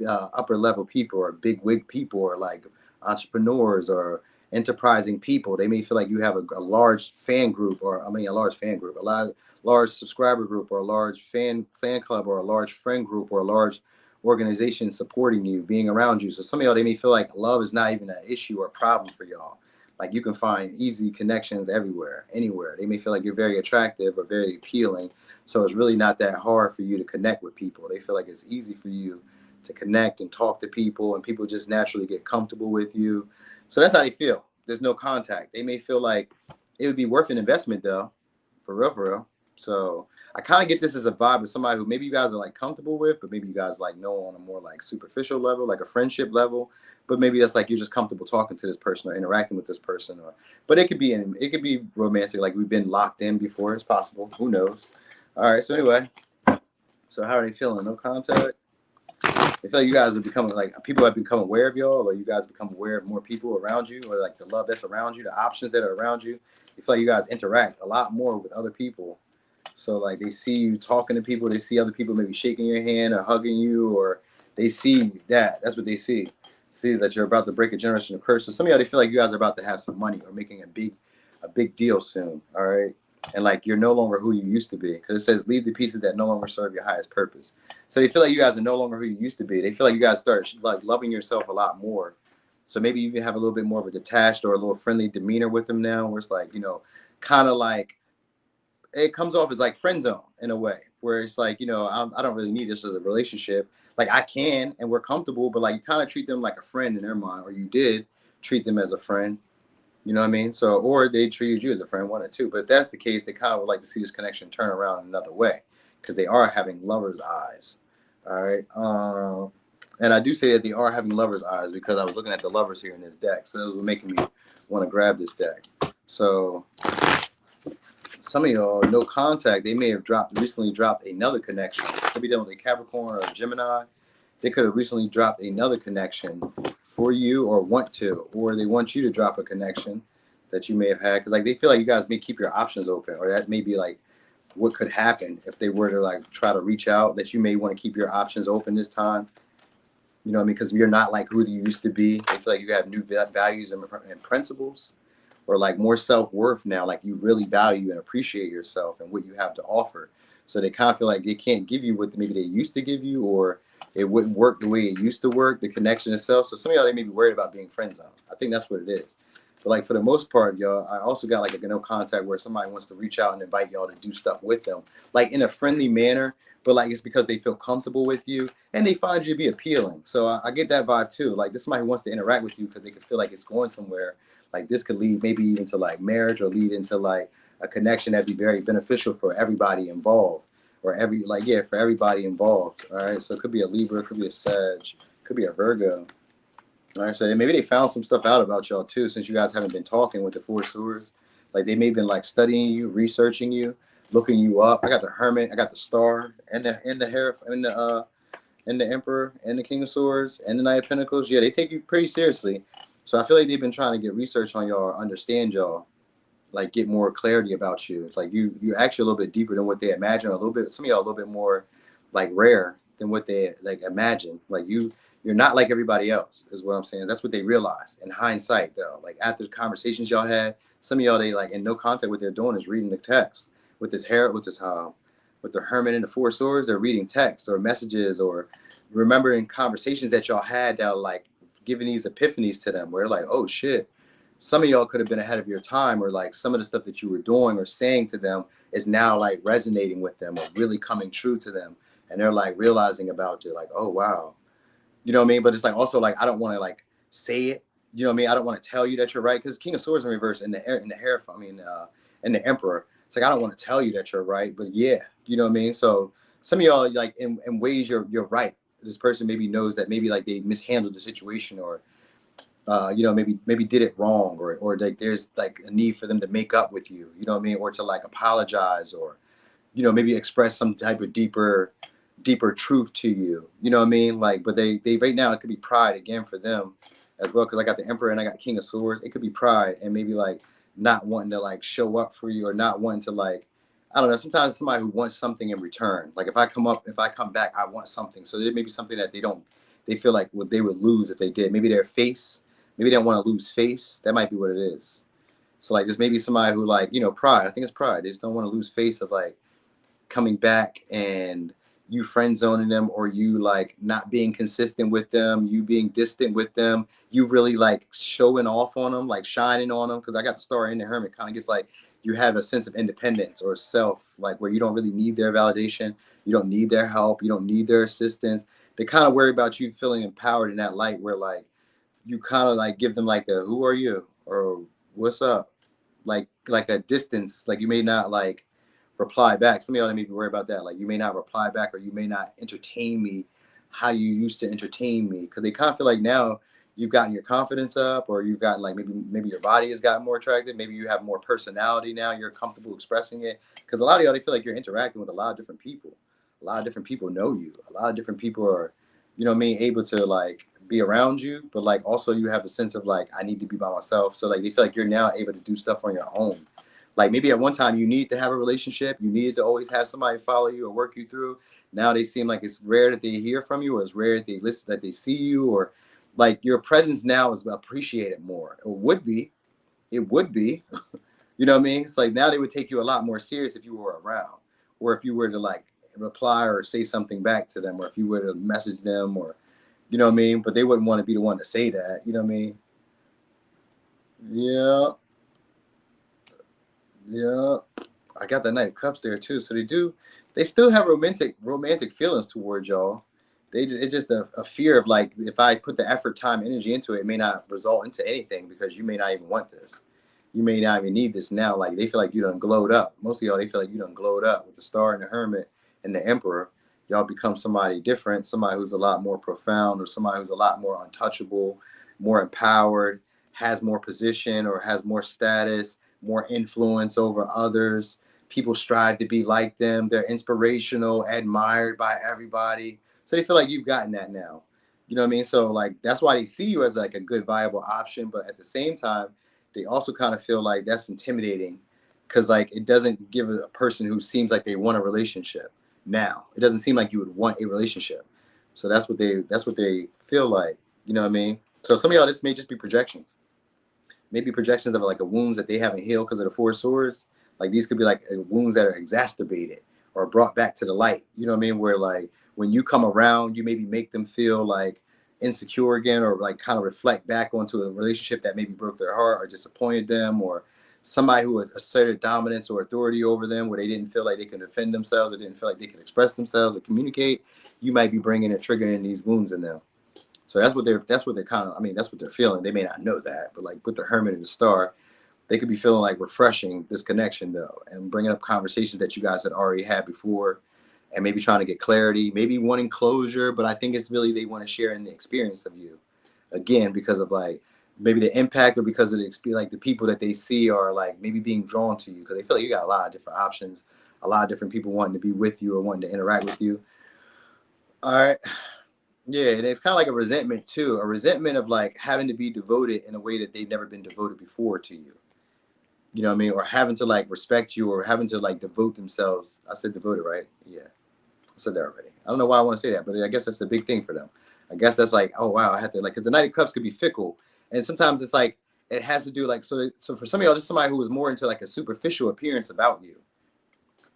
upper level people or big wig people or like entrepreneurs or enterprising people. They may feel like you have a large fan group a large subscriber group or a large fan club or a large friend group or a large organization supporting you, being around you. So some of y'all, they may feel like love is not even an issue or problem for y'all. Like you can find easy connections everywhere, anywhere. They may feel like you're very attractive or very appealing. So it's really not that hard for you to connect with people. They feel like it's easy for you to connect and talk to people, and people just naturally get comfortable with you. So that's how they feel. There's no contact. They may feel like it would be worth an investment though, for real. So I kind of get this as a vibe of somebody who maybe you guys are like comfortable with, but maybe you guys like know on a more like superficial level, like a friendship level. But maybe that's like you're just comfortable talking to this person or interacting with this person. But it could be romantic, like we've been locked in before. It's possible. Who knows? All right. So anyway, so how are they feeling? No contact. I feel like you guys are becoming like people have become aware of y'all, or you guys become aware of more people around you, or like the love that's around you, the options that are around you. You feel like you guys interact a lot more with other people. So like they see you talking to people, they see other people maybe shaking your hand or hugging you, or they see that. That's what they see. Sees that you're about to break a generational curse. So some of y'all, they feel like you guys are about to have some money or making a big deal soon. All right. And like you're no longer who you used to be, because it says leave the pieces that no longer serve your highest purpose. So they feel like you guys are no longer who you used to be. They feel like you guys start like loving yourself a lot more. So maybe you have a little bit more of a detached or a little friendly demeanor with them now, where it's like, kind of like it comes off as like friend zone in a way, where it's like, I don't really need this as a relationship. Like I can, and we're comfortable, but like you kind of treat them like a friend in their mind, or you did treat them as a friend. You know what I mean? So, or they treated you as a friend, one or two. But if that's the case, they kind of would like to see this connection turn around another way because they are having lover's eyes. All right. And I do say that they are having lover's eyes because I was looking at the lovers here in this deck. So it was making me want to grab this deck. So some of y'all, no contact, they may have recently dropped another connection. Could be done with a Capricorn or a Gemini. They could have recently dropped another connection for you or want to, or they want you to drop a connection that you may have had. Because like they feel like you guys may keep your options open, or that may be like what could happen if they were to like try to reach out, that you may want to keep your options open this time. You know what I mean? Because you're not like who you used to be. They feel like you have new values and principles, or like more self-worth now. Like you really value and appreciate yourself and what you have to offer. So they kind of feel like they can't give you what maybe they used to give you, or it wouldn't work the way it used to work, the connection itself. So some of y'all, they may be worried about being friend zoned. I think that's what it is. But like for the most part, y'all, I also got like a no contact where somebody wants to reach out and invite y'all to do stuff with them, like in a friendly manner. But like it's because they feel comfortable with you and they find you to be appealing. So I get that vibe too. Like this is somebody who wants to interact with you because they can feel like it's going somewhere. Like this could lead maybe even to like marriage, or lead into like a connection that'd be very beneficial for everybody involved, or for everybody involved. All right. So it could be a Libra, it could be a Sag, could be a Virgo. All right. So maybe they found some stuff out about y'all too, since you guys haven't been talking with the Four Swords. Like they may have been like studying you, researching you, looking you up. I got the Hermit, I got the Star, and the Emperor, and the King of Swords, and the Knight of Pentacles. Yeah, they take you pretty seriously. So I feel like they've been trying to get research on y'all, understand y'all, like get more clarity about you. It's like you actually a little bit deeper than what they imagine. A little bit, some of y'all a little bit more like rare than what they like imagine. Like you're not like everybody else, is what I'm saying. That's what they realized in hindsight, though. Like after the conversations y'all had, some of y'all they like in no contact. What they're doing is reading the text with with the Hermit and the Four Swords. They're reading texts or messages or remembering conversations that y'all had that are like giving these epiphanies to them, where they're like, oh shit, some of y'all could have been ahead of your time, or like some of the stuff that you were doing or saying to them is now like resonating with them or really coming true to them, and they're like realizing about it, like, oh wow, you know what I mean? But it's like also like I don't want to like say it, you know what I mean? I don't want to tell you that you're right, because King of Swords in reverse and and the Emperor, it's like I don't want to tell you that you're right, but yeah, you know what I mean? So some of y'all like in ways you're right. This person maybe knows that maybe like they mishandled the situation, or maybe did it wrong, or like there's like a need for them to make up with you, you know what I mean, or to like apologize, or maybe express some type of deeper truth to you, you know what I mean, like, but they right now it could be pride again for them as well, because I got the Emperor and I got King of Swords. It could be pride and maybe like not wanting to like show up for you, or not wanting to like, I don't know, sometimes somebody who wants something in return, like if I come back, I want something. So there may be something that they feel like what they would lose if they did. Maybe their face. Maybe they don't want to lose face. That might be what it is. So like there's maybe somebody who like, pride. I think it's pride. They just don't want to lose face of like coming back and you friend zoning them, or you like not being consistent with them, you being distant with them, you really like showing off on them, like shining on them. Because I got the Star in the Hermit, kind of gets like you have a sense of independence or self, like where you don't really need their validation, you don't need their help, you don't need their assistance. They kind of worry about you feeling empowered in that light, where like you kind of like give them like the who are you, or what's up, like a distance, like you may not like reply back. Some of y'all may be worried about that, like you may not reply back, or you may not entertain me how you used to entertain me, because they kind of feel like now you've gotten your confidence up, or you've gotten like maybe your body has gotten more attractive, maybe you have more personality now, you're comfortable expressing it, because a lot of y'all, they feel like you're interacting with a lot of different people, a lot of different people know you, a lot of different people are, you know what I mean, able to like be around you, but like also you have a sense of like I need to be by myself. So like they feel like you're now able to do stuff on your own. Like maybe at one time you need to have a relationship, you needed to always have somebody follow you or work you through. Now they seem like it's rare that they hear from you, or it's rare that they listen, that they see you, or like your presence now is appreciated more. It would be, you know what I mean? It's like now they would take you a lot more serious if you were around, or if you were to like reply or say something back to them, or if you were to message them, or you know what I mean? But they wouldn't want to be the one to say that. You know what I mean? Yeah. Yeah. I got the Knight of Cups there too. So they still have romantic feelings towards y'all. It's just a fear of like, if I put the effort, time, energy into it, it may not result into anything, because you may not even want this. You may not even need this now. Like they feel like you done glowed up. Most of y'all, they feel like you done glowed up with the Star and the Hermit and the Emperor. Y'all become somebody different, somebody who's a lot more profound, or somebody who's a lot more untouchable, more empowered, has more position or has more status, more influence over others. People strive to be like them. They're inspirational, admired by everybody. So they feel like you've gotten that now. You know what I mean? So like that's why they see you as like a good viable option, but at the same time, they also kind of feel like that's intimidating because like it doesn't give a person who seems like they want a relationship now. It doesn't seem like you would want a relationship. So that's what they feel like. You know what I mean? So some of y'all, this may just be projections. Maybe projections of like a wounds that they haven't healed because of the Four of Swords. Like these could be like wounds that are exacerbated or brought back to the light. You know what I mean? Where like when you come around, you maybe make them feel like insecure again, or like kind of reflect back onto a relationship that maybe broke their heart or disappointed them, or somebody who asserted dominance or authority over them where they didn't feel like they could defend themselves or didn't feel like they could express themselves or communicate. You might be bringing and triggering these wounds in them. So that's what they're kind of, I mean, that's what they're feeling. They may not know that, but like with the Hermit and the Star, they could be feeling like refreshing this connection though, and bringing up conversations that you guys had already had before, and maybe trying to get clarity, maybe wanting closure. But I think it's really they want to share in the experience of you, again, because of like maybe the impact or because of the experience, like the people that they see are like maybe being drawn to you because they feel like you got a lot of different options, a lot of different people wanting to be with you or wanting to interact with you. All right. Yeah, and it's kind of like a resentment too, a resentment of like having to be devoted in a way that they've never been devoted before to you. You know what I mean? Or having to like respect you or having to like devote themselves. I said devoted, right? Yeah, I said that already. I don't know why I want to say that, but I guess that's the big thing for them. I guess that's like, oh wow, I have to like, because the Knight of Cups could be fickle, and sometimes it's like it has to do like so for some of y'all, just somebody who was more into like a superficial appearance about you.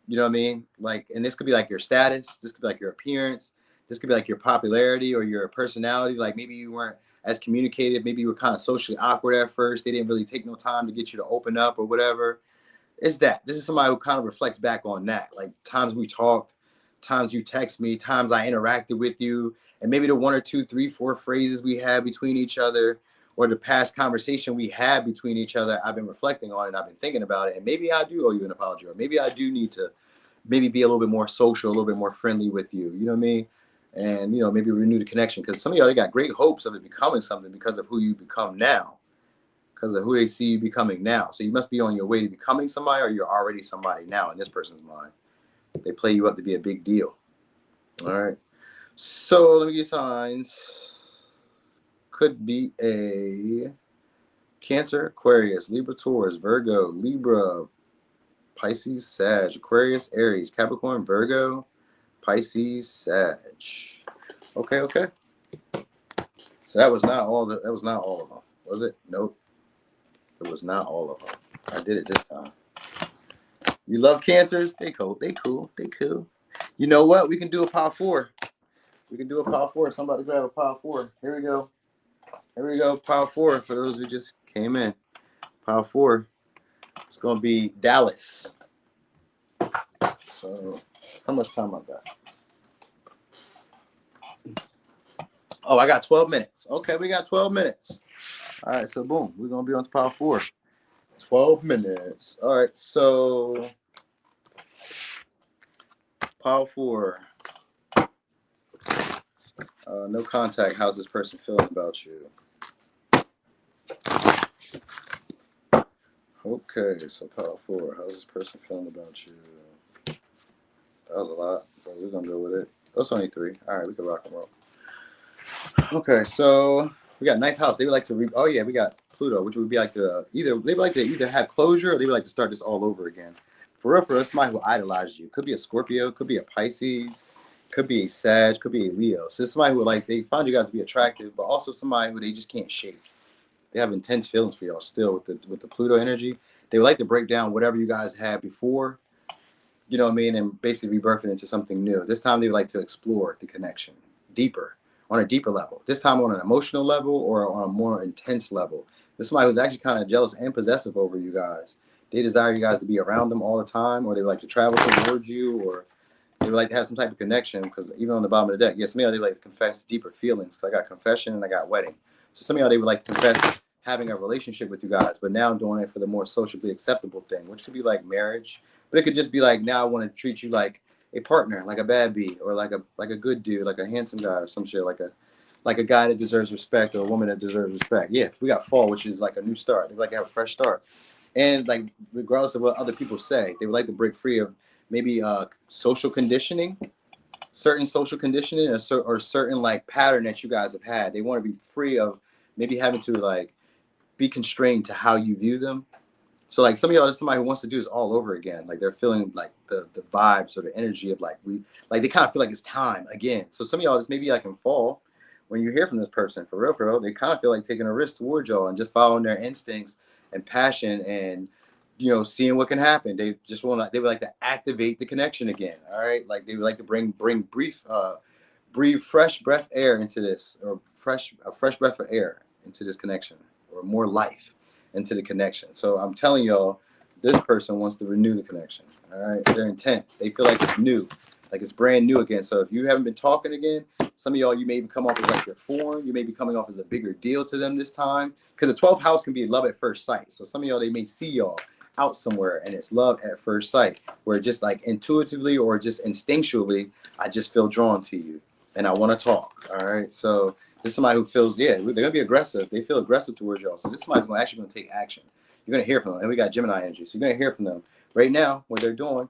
You know what I mean? Like, and this could be like your status. This could be like your appearance. This could be like your popularity or your personality. Like maybe you weren't as communicative. Maybe you were kind of socially awkward at first. They didn't really take no time to get you to open up or whatever. It's that. This is somebody who kind of reflects back on that. Like times we talked, times you text me, times I interacted with you, and maybe the one or two, three, four phrases we had between each other or the past conversation we had between each other, I've been reflecting on it. I've been thinking about it. And maybe I do owe you an apology, or maybe I do need to maybe be a little bit more social, a little bit more friendly with you. You know what I mean? And maybe renew the connection because some of y'all they got great hopes of it becoming something because of who you become now, because of who they see you becoming now. So you must be on your way to becoming somebody, or you're already somebody now in this person's mind. They play you up to be a big deal. All right. So let me get signs. Could be a Cancer, Aquarius, Libra, Taurus, Virgo, Libra, Pisces, Sag, Aquarius, Aries, Capricorn, Virgo, Pisces, Sag. Okay, okay. So that was not all. That was not all of them, was it? Nope. It was not all of them. I did it this time. You love Cancers? They cool. They cool. They cool. You know what? We can do a power four. We can do a power four. Somebody grab a power four. Here we go. Here we go. Power four for those who just came in. Power four. It's gonna be Dallas. So, how much time I got? Oh, I got 12 minutes. Okay, we got 12 minutes. All right, so boom, we're going to be on to power four. 12 minutes. All right, so power four. No contact. How's this person feeling about you? Okay, so power four. How's this person feeling about you? That was a lot, but we're going to go with it. That's only three. All right, we can rock and roll. Okay, so we got ninth house. They would like to oh yeah, we got Pluto, which would be like to either have closure or they would like to start this all over again. For real, somebody who idolized you. Could be a Scorpio, could be a Pisces, could be a Sag, could be a Leo. So it's somebody who they find you guys to be attractive, but also somebody who they just can't shake. They have intense feelings for y'all still with the Pluto energy. They would like to break down whatever you guys had before, you know what I mean, and basically rebirth it into something new. This time they would like to explore the connection deeper, on a deeper level. This time on an emotional level or on a more intense level. This is somebody who's actually kind of jealous and possessive over you guys. They desire you guys to be around them all the time, or they would like to travel towards you, or they would like to have some type of connection, because even on the bottom of the deck, yes, some of y'all, they like to confess deeper feelings. I got confession and I got wedding. So some of y'all, they would like to confess having a relationship with you guys, but now doing it for the more socially acceptable thing, which could be like marriage, but it could just be like, now I want to treat you like a partner, like a bad bee, or like a good dude, like a handsome guy, or some shit, like a guy that deserves respect, or a woman that deserves respect. Yeah, we got fall, which is like a new start. They like to have a fresh start, and like regardless of what other people say, they would like to break free of maybe social conditioning, certain social conditioning, or certain like pattern that you guys have had. They want to be free of maybe having to like be constrained to how you view them. So like some of y'all, there's somebody who wants to do this all over again. Like they're feeling like the vibes or the energy of like they kind of feel like it's time again. So some of y'all, this maybe like in fall, when you hear from this person, for real, they kind of feel like taking a risk towards y'all and just following their instincts and passion, and seeing what can happen. They just they would like to activate the connection again. All right, like they would like to breathe fresh breath air into this, or a fresh breath of air into this connection, or more life into the connection. So I'm telling y'all, this person wants to renew the connection. All right, they're intense. They feel like it's new, like it's brand new again. So if you haven't been talking again, some of y'all, you may even come off as like you're foreign. You may be coming off as a bigger deal to them this time, because the 12th house can be love at first sight. So some of y'all, they may see y'all out somewhere and it's love at first sight, where just like intuitively or just instinctually, I just feel drawn to you and I want to talk. All right, so this is somebody who feels, they're gonna be aggressive. They feel aggressive towards y'all. So this is somebody's actually gonna take action. You're gonna hear from them, and we got Gemini energy, so you're gonna hear from them right now. What they're doing,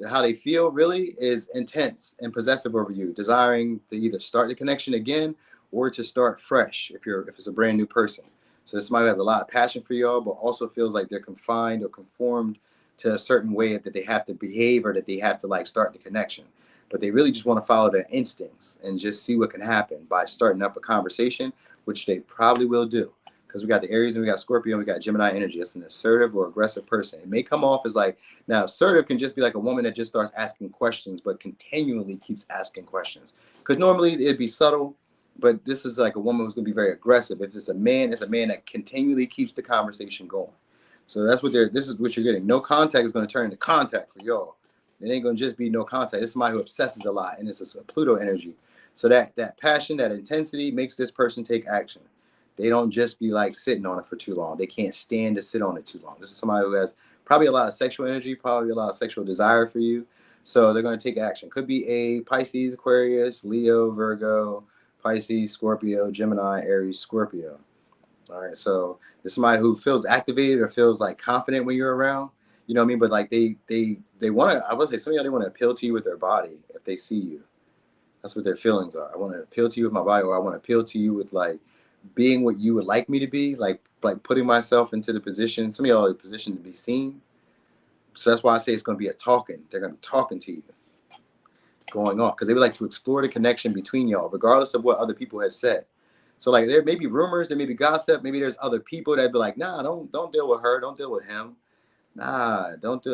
how they feel, really is intense and possessive over you, desiring to either start the connection again or to start fresh. If it's a brand new person, so this is somebody who has a lot of passion for y'all, but also feels like they're confined or conformed to a certain way that they have to behave, or that they have to like start the connection. But they really just want to follow their instincts and just see what can happen by starting up a conversation, which they probably will do. Because we got the Aries and we got Scorpio and we got Gemini energy. It's an assertive or aggressive person. It may come off as like, now assertive can just be like a woman that just starts asking questions, but continually keeps asking questions. Because normally it'd be subtle, but this is like a woman who's going to be very aggressive. If it's a man that continually keeps the conversation going. So this is what you're getting. No contact is going to turn into contact for y'all. It ain't going to just be no contact. It's somebody who obsesses a lot, and it's a Pluto energy. So that passion, that intensity makes this person take action. They don't just be like sitting on it for too long. They can't stand to sit on it too long. This is somebody who has probably a lot of sexual energy, probably a lot of sexual desire for you. So they're going to take action. Could be a Pisces, Aquarius, Leo, Virgo, Pisces, Scorpio, Gemini, Aries, Scorpio. All right. So this is somebody who feels activated or feels like confident when you're around. You know what I mean? But like they want to, I would say some of y'all, they want to appeal to you with their body if they see you. That's what their feelings are. I want to appeal to you with my body, or I want to appeal to you with like being what you would like me to be, like putting myself into the position. Some of y'all are in a position to be seen. So that's why I say it's going to be a talking. They're going to be talking to you going on, because they would like to explore the connection between y'all, regardless of what other people have said. So like there may be rumors, there may be gossip, maybe there's other people that'd be like, nah, don't deal with her, don't deal with him. Nah, don't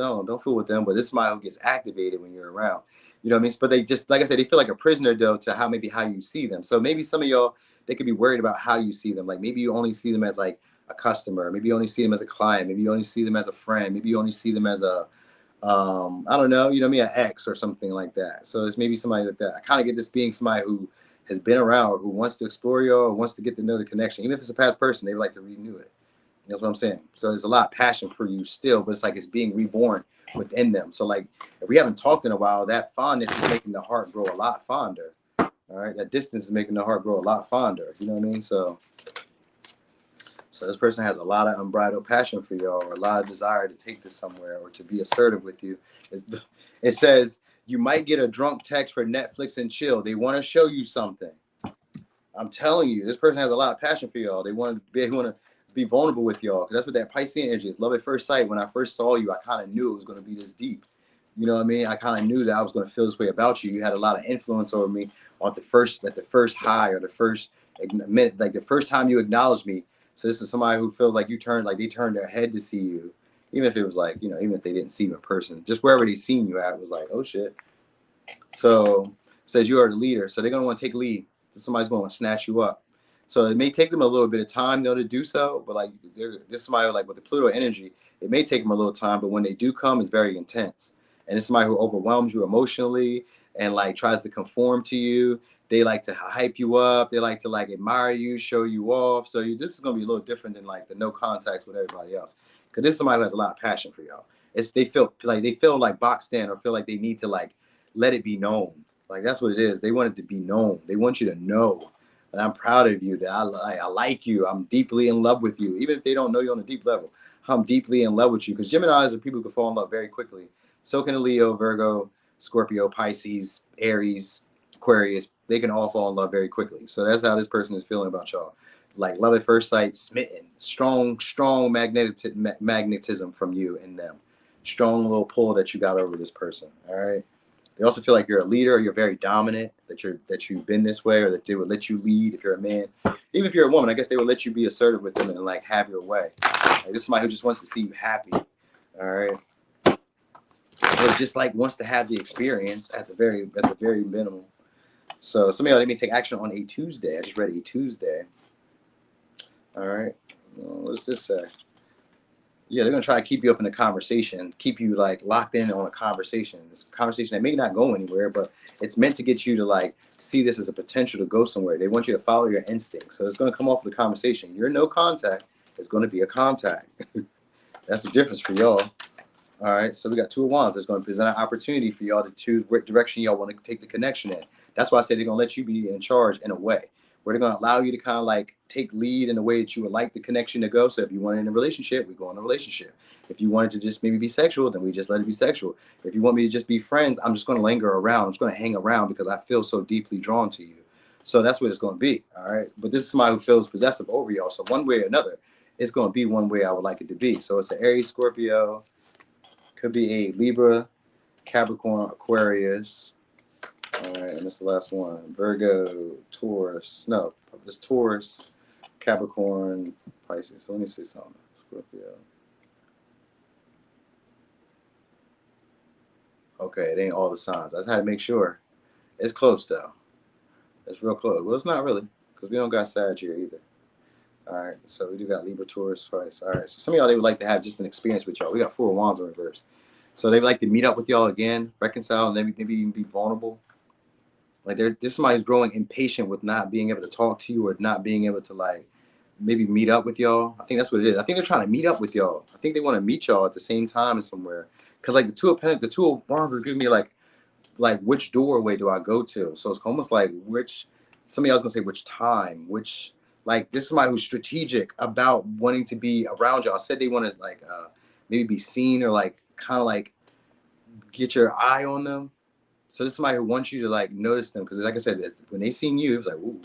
fool with them. But this is somebody who gets activated when you're around. You know what I mean? But they just, like I said, they feel like a prisoner though to how you see them. So maybe some of y'all, they could be worried about how you see them. Like maybe you only see them as like a customer. Maybe you only see them as a client. Maybe you only see them as a friend. Maybe you only see them as a, I don't know, an ex or something like that. So it's maybe somebody like that. I kind of get this being somebody who has been around, or who wants to explore you, or wants to get to know the connection. Even if it's a past person, they would like to renew it. That's what I'm saying. So there's a lot of passion for you still, but it's like it's being reborn within them. So like if we haven't talked in a while, that fondness is making the heart grow a lot fonder. All right, that distance is making the heart grow a lot fonder. You know what I mean? So this person has a lot of unbridled passion for y'all, or a lot of desire to take this somewhere, or to be assertive with you. It says you might get a drunk text for Netflix and chill. They want to show you something. I'm telling you, this person has a lot of passion for y'all. They want to be vulnerable with y'all, because that's what that Pisces energy is. Love at first sight. When I first saw you, I kind of knew it was going to be this deep. You know what I mean? I kind of knew that I was going to feel this way about you. You had a lot of influence over me on the first high, or the first minute, like the first time you acknowledged me. So this is somebody who feels like they turned their head to see you, even if it was like, even if they didn't see you in person, just wherever they seen you at was like, oh shit. So it says you are the leader, so they're going to want to take lead. Somebody's going to snatch you up. So it may take them a little bit of time though to do so, but like this is somebody like with the Pluto energy, it may take them a little time, but when they do come, it's very intense. And it's somebody who overwhelms you emotionally and like tries to conform to you They like to hype you up. They like to like admire you, show you off. So this is gonna be a little different than like the no contacts with everybody else. Because this is somebody who has a lot of passion for y'all. It's they feel like boxed in or feel like they need to like let it be known. Like that's what it is. They want it to be known. They want you to know that I'm proud of you. That I like you. I'm deeply in love with you. Even if they don't know you on a deep level, I'm deeply in love with you. Because Geminis are people who can fall in love very quickly. So can a Leo, Virgo, Scorpio, Pisces, Aries, Aquarius. They can all fall in love very quickly. So that's how this person is feeling about y'all. Like love at first sight, smitten, strong magnetism from you and them. Strong little pull that you got over this person. All right. They also feel like you're a leader, or you're very dominant, that you've been this way, or that they would let you lead if you're a man. Even if you're a woman, I guess they would let you be assertive with them and like have your way. Like, this is somebody who just wants to see you happy. All right. Or just like wants to have the experience at the very minimum. So some of y'all, they may take action on a Tuesday. I just read a Tuesday. All right. Well, what's this say? Yeah, they're gonna try to keep you up in the conversation, keep you like locked in on a conversation. This conversation that may not go anywhere, but it's meant to get you to like see this as a potential to go somewhere. They want you to follow your instincts. So it's gonna come off the conversation. Your no contact is gonna be a contact. That's the difference for y'all. All right, so we got Two of Wands. That's going to present an opportunity for y'all to choose what direction y'all want to take the connection in. That's why I said they're going to let you be in charge in a way where they're going to allow you to kind of like take lead in the way that you would like the connection to go. So if you want in a relationship, we go in a relationship. If you wanted to just maybe be sexual, then we just let it be sexual. If you want me to just be friends, I'm just going to linger around. I'm just going to hang around because I feel so deeply drawn to you. So that's what it's going to be. All right, but this is somebody who feels possessive over y'all. So one way or another, it's going to be one way I would like it to be. So it's an Aries, Scorpio. Could be a Libra, Capricorn, Aquarius. All right, and this is the last one. Virgo, Taurus. No, it's Taurus, Capricorn, Pisces. So let me see something. Scorpio. Okay, it ain't all the signs. I just had to make sure. It's close, though. It's real close. Well, it's not really, because we don't got Sag here either. All right, so we do got Libra, Taurus, Pisces. All right, so some of y'all, they would like to have just an experience with y'all. We got Four of Wands in reverse. So they would like to meet up with y'all again, reconcile, and maybe even be vulnerable. Like there's somebody who's growing impatient with not being able to talk to you or not being able to like maybe meet up with y'all. I think that's what it is. I think they're trying to meet up with y'all. I think they want to meet y'all at the same time somewhere. Cause like the Two of Wands are giving me like which doorway do I go to? So it's almost like which some of y'all gonna say which time, which like this is somebody who's strategic about wanting to be around y'all. I said they want to like maybe be seen or like kind of like get your eye on them. So this is somebody who wants you to like notice them because like I said, when they seen you, it's like, ooh,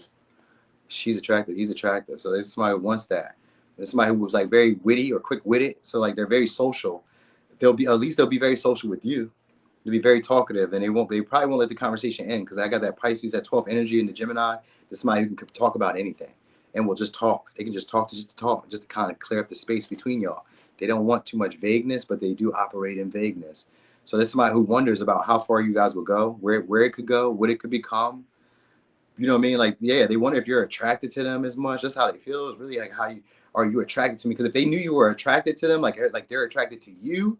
she's attractive, he's attractive. So this is somebody who wants that. There's somebody who was like very witty or quick witted. So like they're very social. They'll be very social with you. They'll be very talkative, and they probably won't let the conversation end because I got that Pisces, that 12th energy in the Gemini. There's somebody who can talk about anything and will just talk. They can just talk to talk, just to kind of clear up the space between y'all. They don't want too much vagueness, but they do operate in vagueness. So there's somebody who wonders about how far you guys will go, where it could go, what it could become. You know what I mean? Like, yeah, they wonder if you're attracted to them as much. That's how they feel. It's really like how you are you attracted to me? Because if they knew you were attracted to them, like they're attracted to you,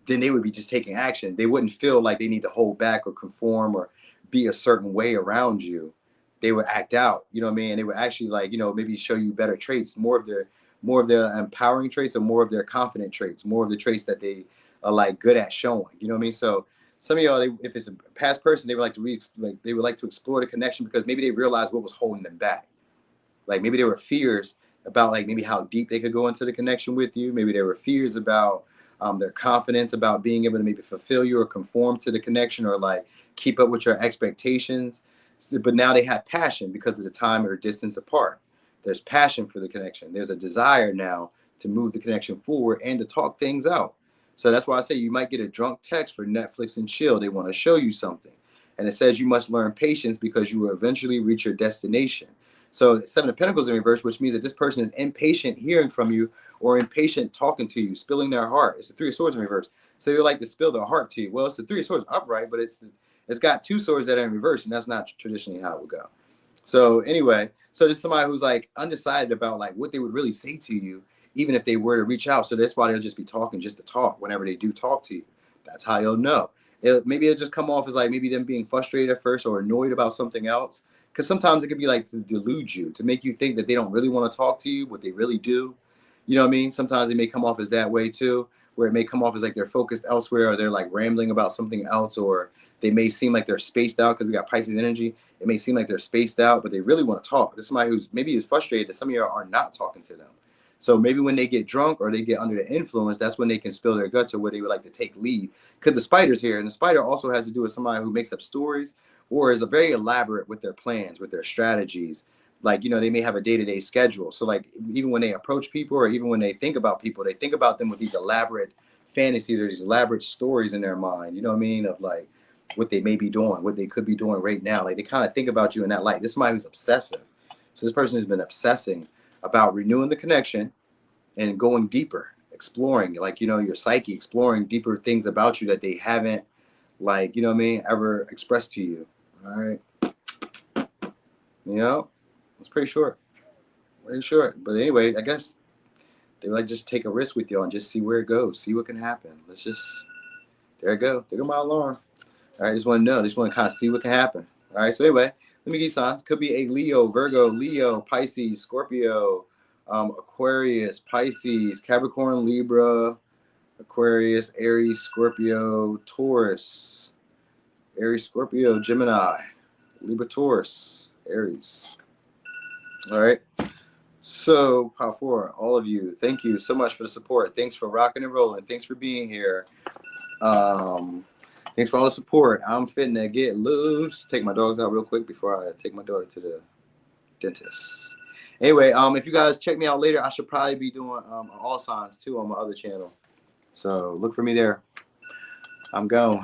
then they would be just taking action. They wouldn't feel like they need to hold back or conform or be a certain way around you. They would act out. You know what I mean? And they would actually like, maybe show you better traits, more of their empowering traits or more of their confident traits, more of the traits that they are like good at showing. You know what I mean? So some of y'all, if it's a past person, they would like to they would like to explore the connection because maybe they realized what was holding them back. Like maybe there were fears about like maybe how deep they could go into the connection with you. Maybe there were fears about their confidence about being able to maybe fulfill you or conform to the connection or like keep up with your expectations. But now they have passion because of the time or distance apart. There's passion for the connection. There's a desire now to move the connection forward and to talk things out. So that's why I say you might get a drunk text for Netflix and chill. They want to show you something. And it says you must learn patience because you will eventually reach your destination. So Seven of Pentacles in reverse, which means that this person is impatient hearing from you or impatient talking to you, spilling their heart. It's the Three of Swords in reverse. So they would like to spill their heart to you. Well, it's the Three of Swords upright, but it's got two swords that are in reverse, and that's not traditionally how it would go. So anyway, so there's somebody who's like undecided about like what they would really say to you, even if they were to reach out. So that's why they'll just be talking just to talk whenever they do talk to you. That's how you'll know. Maybe it'll just come off as like maybe them being frustrated at first or annoyed about something else. Because sometimes it could be like to delude you, to make you think that they don't really want to talk to you, but they really do. You know what I mean? Sometimes they may come off as that way too, where it may come off as like they're focused elsewhere or they're like rambling about something else, or they may seem like they're spaced out because we got Pisces energy. It may seem like they're spaced out, but they really want to talk. This is somebody who's maybe is frustrated that some of you are not talking to them. So maybe when they get drunk or they get under the influence, that's when they can spill their guts or where they would like to take lead. Because the spider's here, and the spider also has to do with somebody who makes up stories or is a very elaborate with their plans, with their strategies. Like, you know, they may have a day-to-day schedule. So like even when they approach people or even when they think about people, they think about them with these elaborate fantasies or these elaborate stories in their mind. You know what I mean? Of like what they may be doing, what they could be doing right now. Like they kind of think about you in that light. This is somebody who's obsessive. So this person has been obsessing about renewing the connection and going deeper, exploring, like, you know, your psyche, exploring deeper things about you that they haven't, like, you know what I mean, ever expressed to you. All right. You know, it's pretty short. Pretty short. But anyway, I guess they like just take a risk with y'all and just see where it goes, see what can happen. Let's just, there it go. There go my alarm. All right, just want to know. Just want to kind of see what can happen. All right, so anyway, let me give you signs. Could be a Leo, Virgo, Leo, Pisces, Scorpio, Aquarius, Pisces, Capricorn, Libra, Aquarius, Aries, Scorpio, Taurus, Aries, Scorpio, Gemini, Libra, Taurus, Aries. All right. So, Power 4, all of you, thank you so much for the support. Thanks for rocking and rolling. Thanks for being here. Thanks for all the support. I'm fitting to get loose. Take my dogs out real quick before I take my daughter to the dentist. Anyway, if you guys check me out later, I should probably be doing all signs too on my other channel. So look for me there. I'm going.